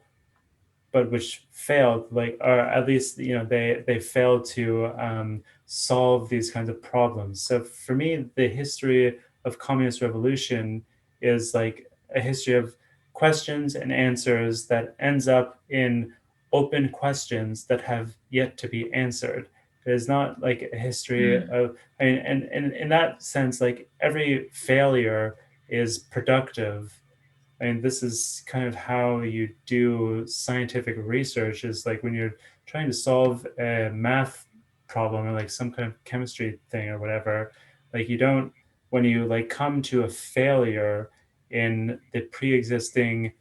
but which failed, like, or at least they failed to solve these kinds of problems. So for me, the history of communist revolution is like a history of questions and answers that ends up in open questions that have yet to be answered. It is not like a history mm. of, I mean, and in that sense, like every failure is productive. I mean, this is kind of how you do scientific research, is like when you're trying to solve a math problem or like some kind of chemistry thing or whatever, like you don't, when you like come to a failure in the pre-existing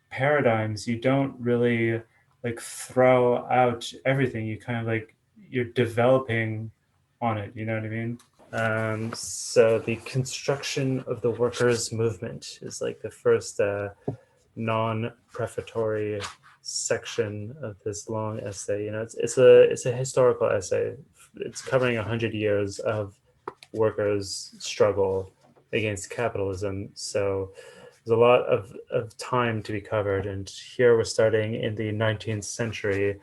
paradigms, you don't really like throw out everything. You kind of like, you're developing on it. You know what I mean? So the construction of the workers' movement is like the first non-prefatory section of this long essay. It's a historical essay. It's covering 100 years of workers' struggle against capitalism. So there's a lot of time to be covered. And here we're starting in the 19th century,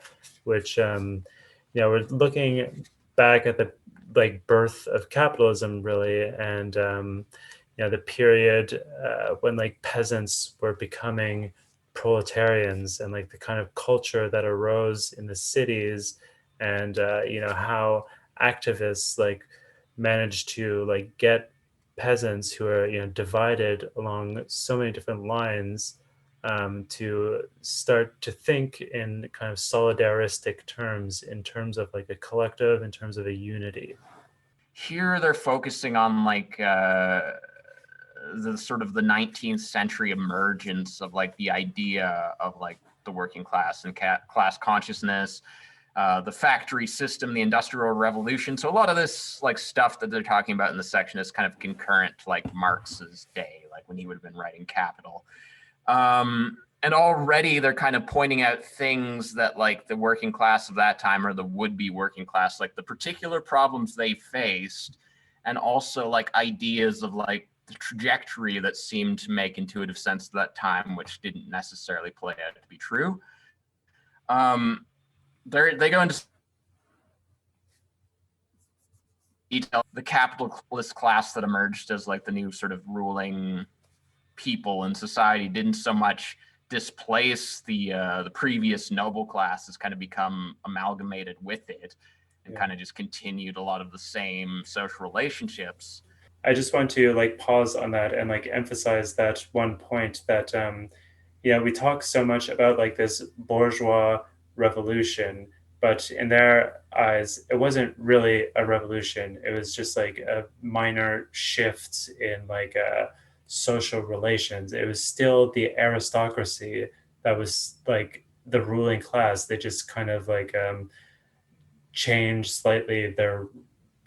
which we're looking back at the like birth of capitalism, really, and the period when like peasants were becoming proletarians, and like the kind of culture that arose in the cities, and how activists like managed to like get peasants who are divided along so many different lines, to start to think in kind of solidaristic terms, in terms of like a collective, in terms of a unity. Here they're focusing on like the sort of the 19th century emergence of like the idea of like the working class and class consciousness, the factory system, the industrial revolution. So a lot of this like stuff that they're talking about in the section is kind of concurrent to like Marx's day, like when he would have been writing Capital. And already they're kind of pointing out things that like the working class of that time, or the would-be working class, like the particular problems they faced, and also like ideas of like the trajectory that seemed to make intuitive sense at that time, which didn't necessarily play out to be true. Um, they go into detail the capitalist class that emerged as like the new sort of ruling people in society didn't so much displace the previous noble class, has kind of become amalgamated with it, and Yeah. kind of just continued a lot of the same social relationships. I just want to like pause on that and like emphasize that one point that we talk so much about like this bourgeois revolution, but in their eyes, it wasn't really a revolution. It was just like a minor shift in like social relations. It was still the aristocracy that was like the ruling class. They just kind of like changed slightly their,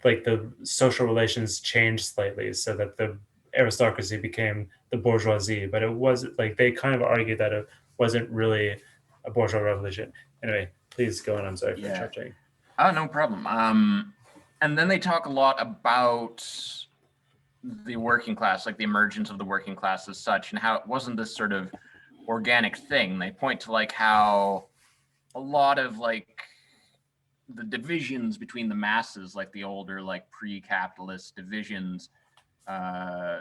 like the social relations changed slightly so that the aristocracy became the bourgeoisie, but it was like they kind of argued that it wasn't really a bourgeois revolution. Anyway, please go on. I'm sorry for Yeah. interrupting. Oh, no problem. And then they talk a lot about the working class, like the emergence of the working class as such, and how it wasn't this sort of organic thing. They point to like how a lot of like the divisions between the masses, like the older like pre-capitalist divisions,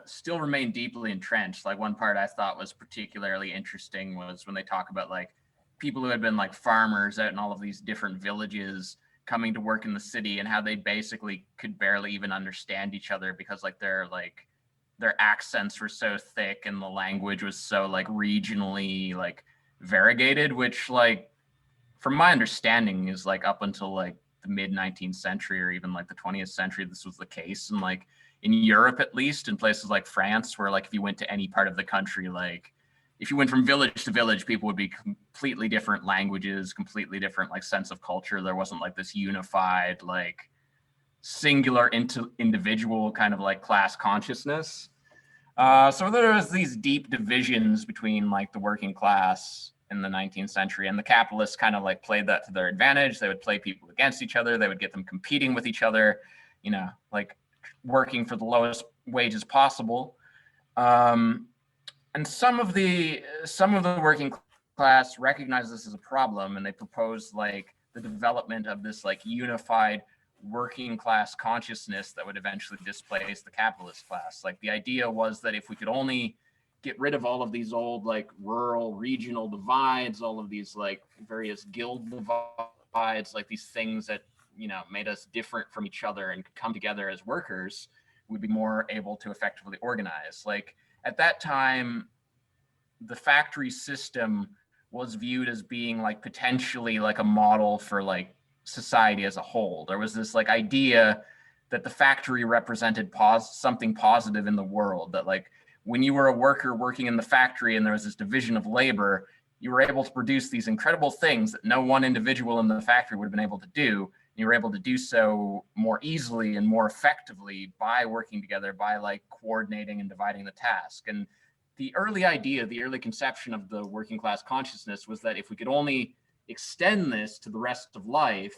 still remain deeply entrenched. Like one part I thought was particularly interesting was when they talk about like people who had been like farmers out in all of these different villages coming to work in the city, and how they basically could barely even understand each other because like their accents were so thick and the language was so like regionally like variegated, which like from my understanding is like up until like the mid 19th century or even like the 20th century this was the case. And like in Europe, at least in places like France, where like if you went to any part of the country, like if you went from village to village, people would be completely different languages, completely different like sense of culture. There wasn't like this unified like singular individual kind of like class consciousness. So there was these deep divisions between like the working class in the 19th century, and the capitalists kind of like played that to their advantage. They would play people against each other. They would get them competing with each other, you know, like working for the lowest wages possible. And some of the working class recognized this as a problem, and they proposed like the development of this like unified working class consciousness that would eventually displace the capitalist class. Like the idea was that if we could only get rid of all of these old like rural regional divides, all of these like various guild divides, like these things that, you know, made us different from each other and come together as workers, we'd be more able to effectively organize. Like at that time, the factory system was viewed as being like potentially like a model for like society as a whole. There was this like idea that the factory represented something positive in the world, that like when you were a worker working in the factory and there was this division of labor, you were able to produce these incredible things that no one individual in the factory would have been able to do. You were able to do so more easily and more effectively by working together, by like coordinating and dividing the task. And the early idea, the early conception of the working class consciousness was that if we could only extend this to the rest of life,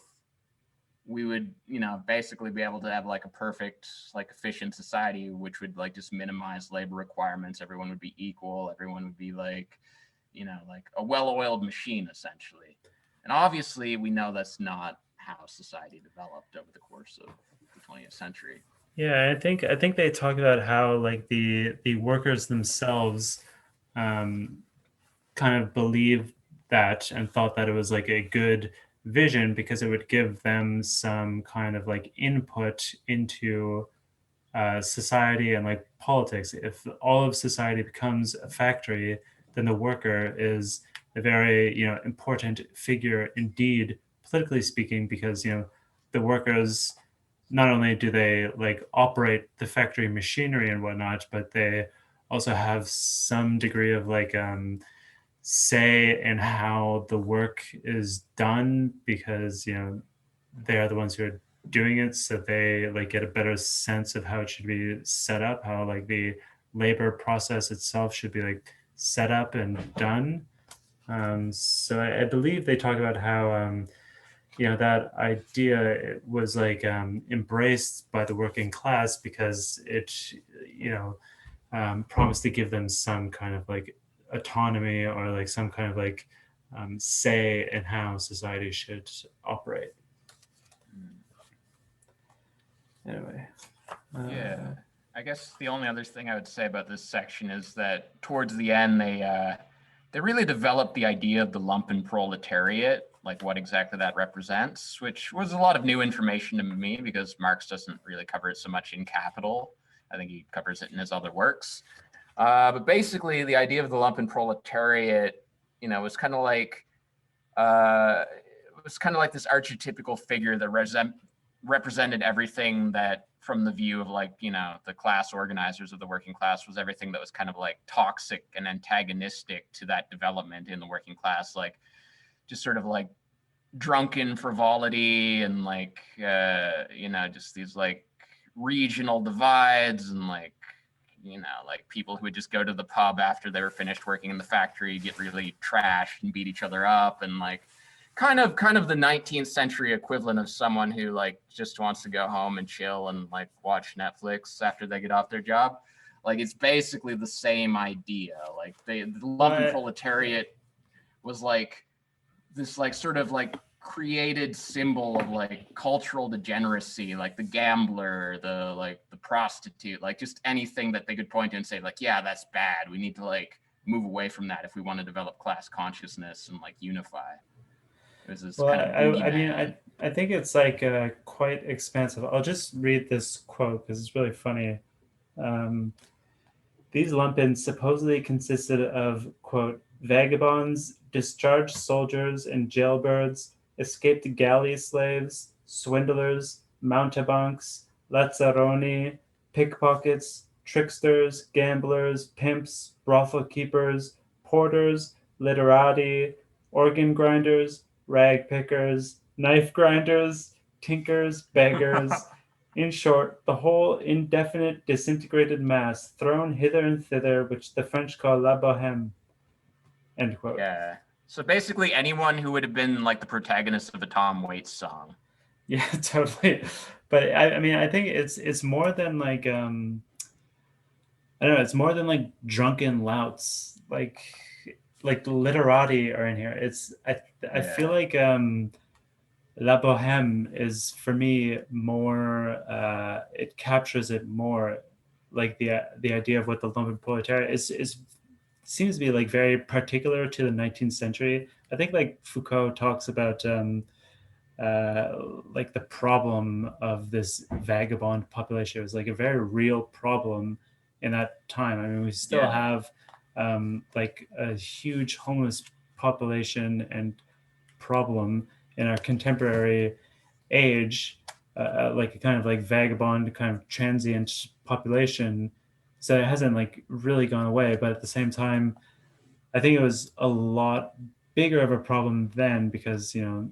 we would, you know, basically be able to have like a perfect, like efficient society, which would like just minimize labor requirements. Everyone would be equal. Everyone would be like, you know, like a well-oiled machine essentially. And obviously we know that's not how society developed over the course of the 20th century. Yeah, I think they talk about how like the workers themselves kind of believed that and thought that it was like a good vision because it would give them some kind of like input into society and like politics. If all of society becomes a factory, then the worker is a very, you know, important figure indeed, politically speaking, because, you know, the workers, not only do they like operate the factory machinery and whatnot, but they also have some degree of like say in how the work is done, because, you know, they're the ones who are doing it, so they like get a better sense of how it should be set up, how like the labor process itself should be like set up and done. So I believe they talk about how you know, that idea was like embraced by the working class because it, you know, promised to give them some kind of like autonomy or like some kind of like say in how society should operate. Anyway. Yeah. I guess the only other thing I would say about this section is that towards the end, they really developed the idea of the lump and proletariat, like what exactly that represents, which was a lot of new information to me because Marx doesn't really cover it so much in Capital. I think he covers it in his other works. But basically, the idea of the lump and proletariat, you know, was kind of like this archetypical figure that represented everything that, from the view of like, you know, the class organizers of the working class, was everything that was kind of like toxic and antagonistic to that development in the working class, like just sort of like drunken frivolity and like you know, just these like regional divides and like, you know, like people who would just go to the pub after they were finished working in the factory, get really trashed and beat each other up, and like kind of the 19th century equivalent of someone who like just wants to go home and chill and like watch Netflix after they get off their job. Like it's basically the same idea. Like the lump and proletariat was like this like sort of like created symbol of like cultural degeneracy, like the gambler, the prostitute, like just anything that they could point to and say like, yeah, that's bad. We need to like move away from that if we want to develop class consciousness and like unify. It was this kind of I mean, boogeyman. I think it's like quite expansive. I'll just read this quote because it's really funny. Um, These lumpen supposedly consisted of, quote, vagabonds, discharged soldiers and jailbirds, escaped galley slaves, swindlers, mountebanks, lazzaroni, pickpockets, tricksters, gamblers, pimps, brothel keepers, porters, literati, organ grinders, rag pickers, knife grinders, tinkers, beggars, in short, the whole indefinite disintegrated mass thrown hither and thither, which the French call la bohème. End quote. Yeah. So basically, anyone who would have been like the protagonist of a Tom Waits song. Yeah, totally. But I mean, I think it's more than like I don't know. It's more than like drunken louts. Like the literati are in here. I feel like La Boheme is for me more. It captures it more, like the idea of what the lumpen proletariat is seems to be like very particular to the 19th century. I think like Foucault talks about like the problem of this vagabond population. It was like a very real problem in that time. I mean, we still have like a huge homeless population and problem in our contemporary age, like a kind of like vagabond, kind of transient population. So it hasn't like really gone away, but at the same time, I think it was a lot bigger of a problem then because the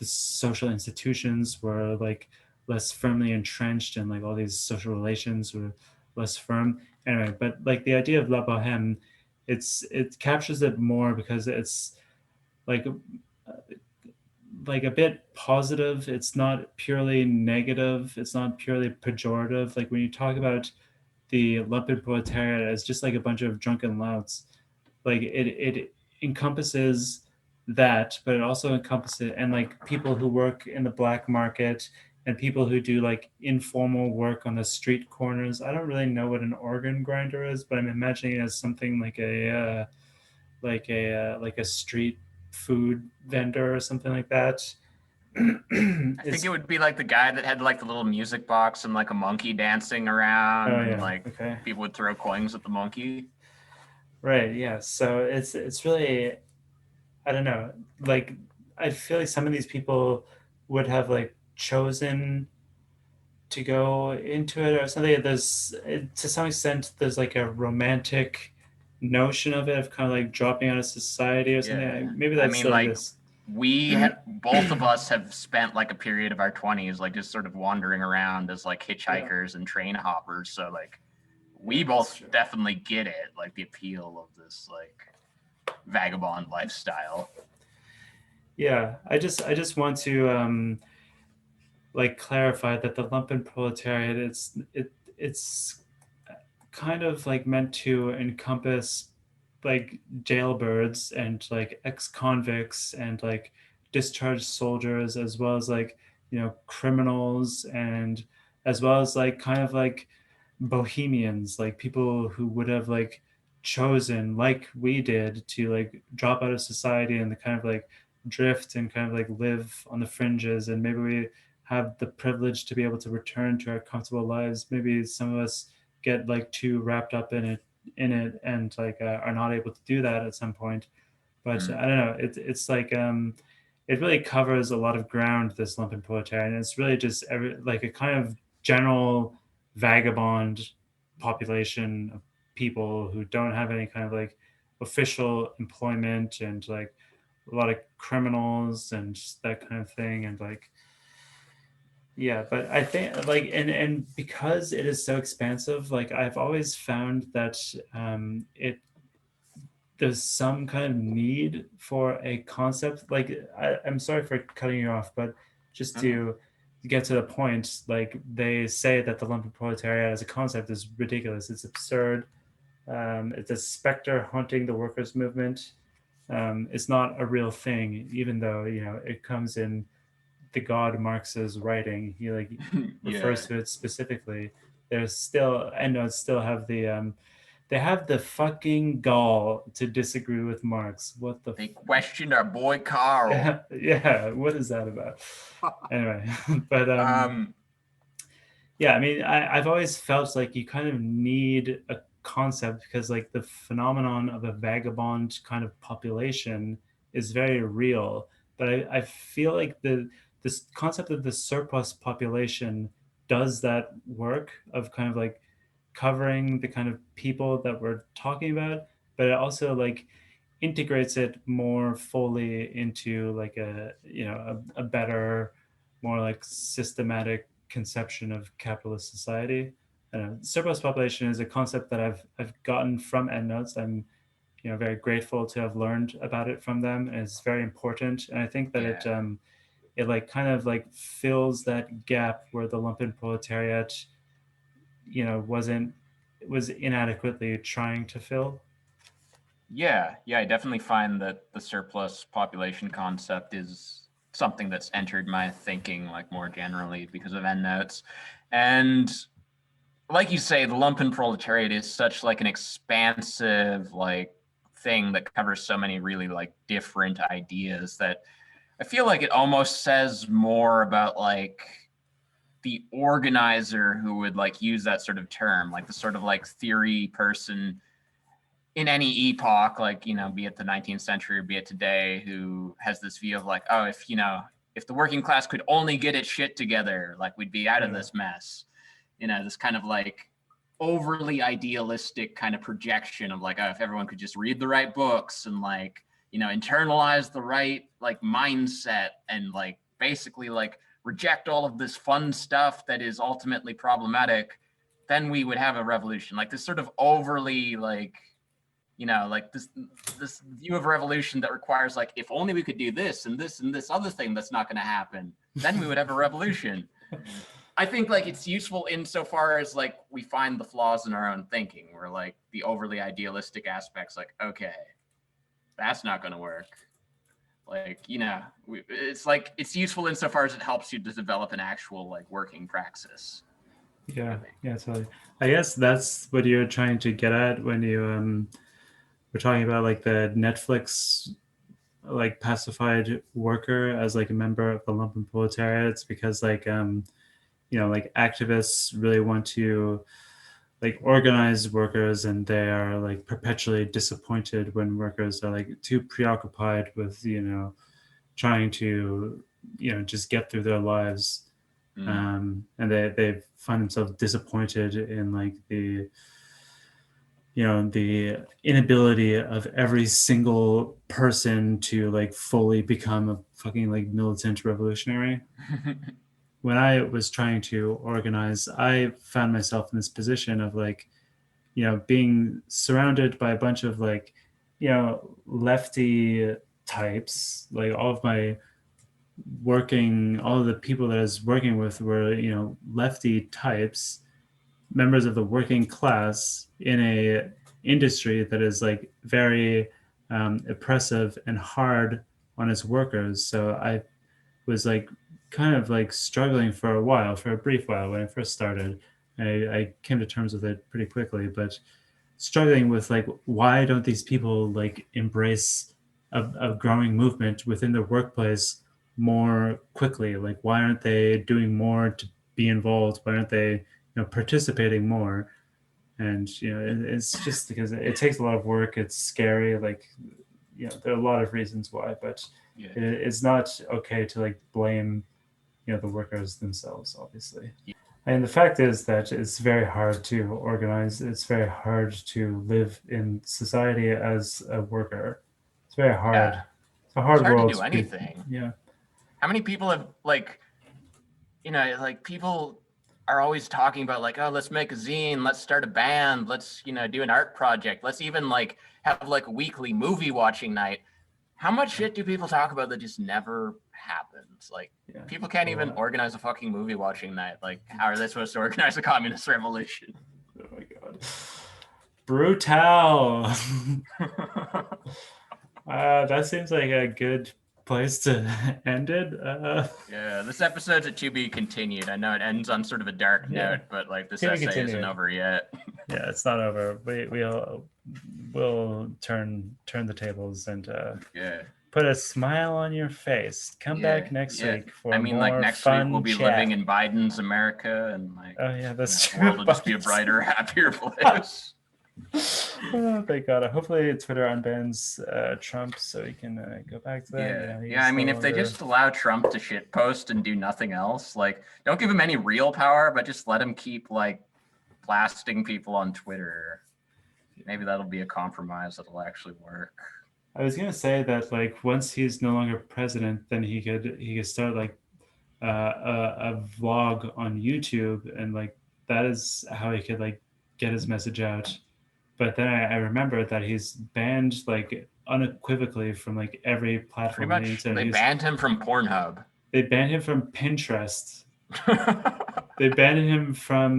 social institutions were like less firmly entrenched and like all these social relations were less firm. Anyway, but like the idea of La Boheme, it captures it more because it's like like a bit positive. It's not purely negative. It's not purely pejorative. Like when you talk about the lump and proletariat as just like a bunch of drunken louts, like it encompasses that, but it also encompasses and like people who work in the black market and people who do like informal work on the street corners. I don't really know what an organ grinder is, but I'm imagining it as something like a street food vendor or something like that. I think it would be like the guy that had like the little music box and like a monkey dancing Oh around, and yeah, like okay, people would throw coins at the monkey. right, yeah. So it's really, I don't know, like I feel like some of these people would have like chosen to go into it or something. To some extent there's like a romantic notion of it of kind of like dropping out of society or Yeah. something. Maybe I that's mean, like like this. both of us have spent like a period of our 20s like just sort of wandering around as like Yeah, hitchhikers and train hoppers. So like we yeah, that's both true. definitely get it, like the appeal of this like vagabond lifestyle. Yeah, I just want to like clarify that the lumpen proletariat it's kind of like meant to encompass like jailbirds and like ex-convicts and like discharged soldiers as well as like criminals and as well as like kind of like bohemians, like people who would have like chosen like we did to like drop out of society and the kind of like drift and kind of like live on the fringes, and maybe we have the privilege to be able to return to our comfortable lives. Maybe some of us get like too wrapped up in it and like are not able to do that at some point. But Mm. I don't know, it's like it really covers a lot of ground, this lumpen proletariat, and it's really just like a kind of general vagabond population of people who don't have any kind of like official employment and like a lot of criminals and that kind of thing. And like, yeah, but I think like and because it is so expansive, like I've always found that it there's some kind of need for a concept. Like I'm sorry for cutting you off, but just to get to the point, like they say that the lump and proletariat as a concept is ridiculous. It's absurd. It's a specter haunting the workers' movement. It's not a real thing, even though it comes in the god Marx's writing. He like refers to it specifically. There's still Endnotes still have they have the fucking gall to disagree with Marx. What the? They questioned our boy Carl. Yeah. What is that about? Anyway, but yeah, I mean, I've always felt like you kind of need a concept because like the phenomenon of a vagabond kind of population is very real. But I feel like this concept of the surplus population does that work of kind of like covering the kind of people that we're talking about, but it also like integrates it more fully into like a better, more like systematic conception of capitalist society. Surplus population is a concept that I've gotten from Endnotes. I'm very grateful to have learned about it from them, and it's very important. And I think that it like kind of like fills that gap where the lumpen proletariat was inadequately trying to fill. Yeah, I definitely find that the surplus population concept is something that's entered my thinking like more generally because of Endnotes. And like you say, the lump and proletariat is such like an expansive like thing that covers so many really like different ideas that I feel like it almost says more about like the organizer who would like use that sort of term, like the sort of like theory person in any epoch, like, be it the 19th century or be it today, who has this view of like, oh, if the working class could only get its shit together, like we'd be out of this mess. This kind of like overly idealistic kind of projection of like, oh, if everyone could just read the right books and like, internalize the right like mindset and like basically like reject all of this fun stuff that is ultimately problematic, then we would have a revolution. Like this sort of overly like, like this view of revolution that requires like, if only we could do this and this and this other thing that's not going to happen, then we would have a revolution. I think like it's useful insofar as like we find the flaws in our own thinking, where like the overly idealistic aspects, like, okay, that's not going to work. Like, it's like it's useful insofar as it helps you to develop an actual like working praxis. Yeah, totally. I guess that's what you're trying to get at when you we're talking about like the Netflix like pacified worker as like a member of the lumpen proletariat. It's because like like activists really want to like organize workers, and they are like perpetually disappointed when workers are like too preoccupied with trying to just get through their lives. And they find themselves disappointed in like the inability of every single person to like fully become a fucking like militant revolutionary. When I was trying to organize, I found myself in this position of like being surrounded by a bunch of like lefty types. Like all of the people that I was working with were lefty types, members of the working class in a industry that is like very oppressive and hard on its workers. So I was like kind of like struggling for a brief while when I first started. I came to terms with it pretty quickly, but struggling with like, why don't these people like embrace a growing movement within the workplace more quickly? Like, why aren't they doing more to be involved? Why aren't they participating more? And it's just because it takes a lot of work. It's scary. Like, there are a lot of reasons why, but it's not okay to like blame the workers themselves, obviously. And the fact is that it's very hard to organize. It's very hard to live in society as a worker. It's very hard. Yeah. It's a hard It's hard world to do anything. Yeah. How many people have like, like people are always talking about like, oh, let's make a zine, let's start a band, let's, do an art project, let's even like have like a weekly movie watching night. How much shit do people talk about that just never happens? Like, people can't even organize a fucking movie watching night. Like, how are they supposed to organize a communist revolution? Oh my god. Brutal. That seems like a good place to end it. Yeah, this episode's a to be continued. I know it ends on sort of a dark note, but like this essay isn't over yet. Yeah, it's not over. We'll turn the tables and put a smile on your face. Come back next week for more like next fun week we'll be chat. living in Biden's America, and like, oh yeah, that's true. The world will just be a brighter, happier place. Oh, thank God. Hopefully Twitter unbans Trump so he can go back to that. I mean, if they just allow Trump to shitpost and do nothing else, like, don't give him any real power, but just let him keep like blasting people on Twitter. Maybe that'll be a compromise that'll actually work. I was gonna say that like once he's no longer president, then he could start like a vlog on YouTube, and like that is how he could like get his message out. But then I remember that he's banned like unequivocally from like every platform. Pretty much, they banned him from Pornhub. They banned him from Pinterest. They banned him from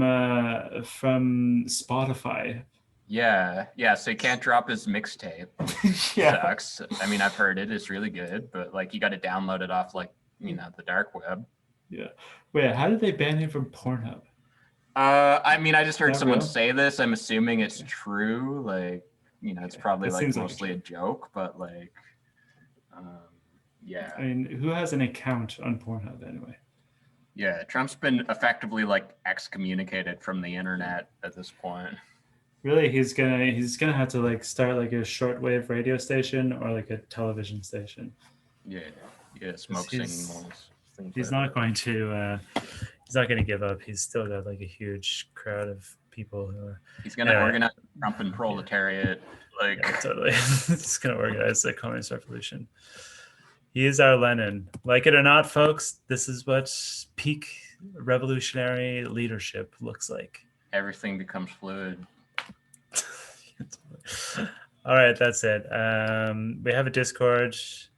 Spotify. Yeah, so he can't drop his mixtape. Sucks. I mean, I've heard it. It's really good, but like you got to download it off like the dark web. Yeah. Wait, how did they ban him from Pornhub? I mean, I just heard someone say this. I'm assuming it's true. Like, it's probably like mostly a joke, but like, yeah. I mean, who has an account on Pornhub anyway? Yeah, Trump's been effectively like excommunicated from the internet at this point. Really, he's gonna have to like start like a shortwave radio station or like a television station. Yeah, smoke signals. He's not going to. He's not going to give up. He's still got like a huge crowd of people who are. He's going to organize Lump and Proletariat. Like totally, he's going to organize a communist revolution. He is our Lenin. Like it or not, folks, this is what peak revolutionary leadership looks like. Everything becomes fluid. All right, that's it. We have a Discord.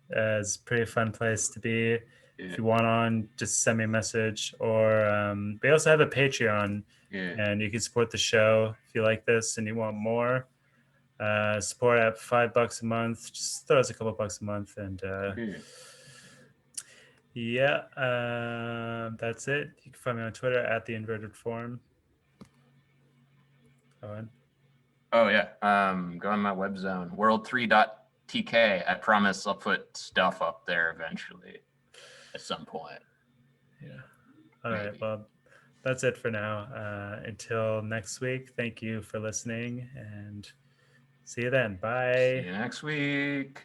It's a pretty fun place to be. If you want on, just send me a message. Or we also have a Patreon, and you can support the show if you like this and you want more. Support at $5 a month. Just throw us a couple bucks a month, and that's it. You can find me on Twitter at the Inverted Form. Owen. Oh yeah, go on my web zone, world3.tk. I promise I'll put stuff up there eventually. At some point. Yeah. All right. Well, that's it for now. Until next week, thank you for listening and see you then. Bye. See you next week.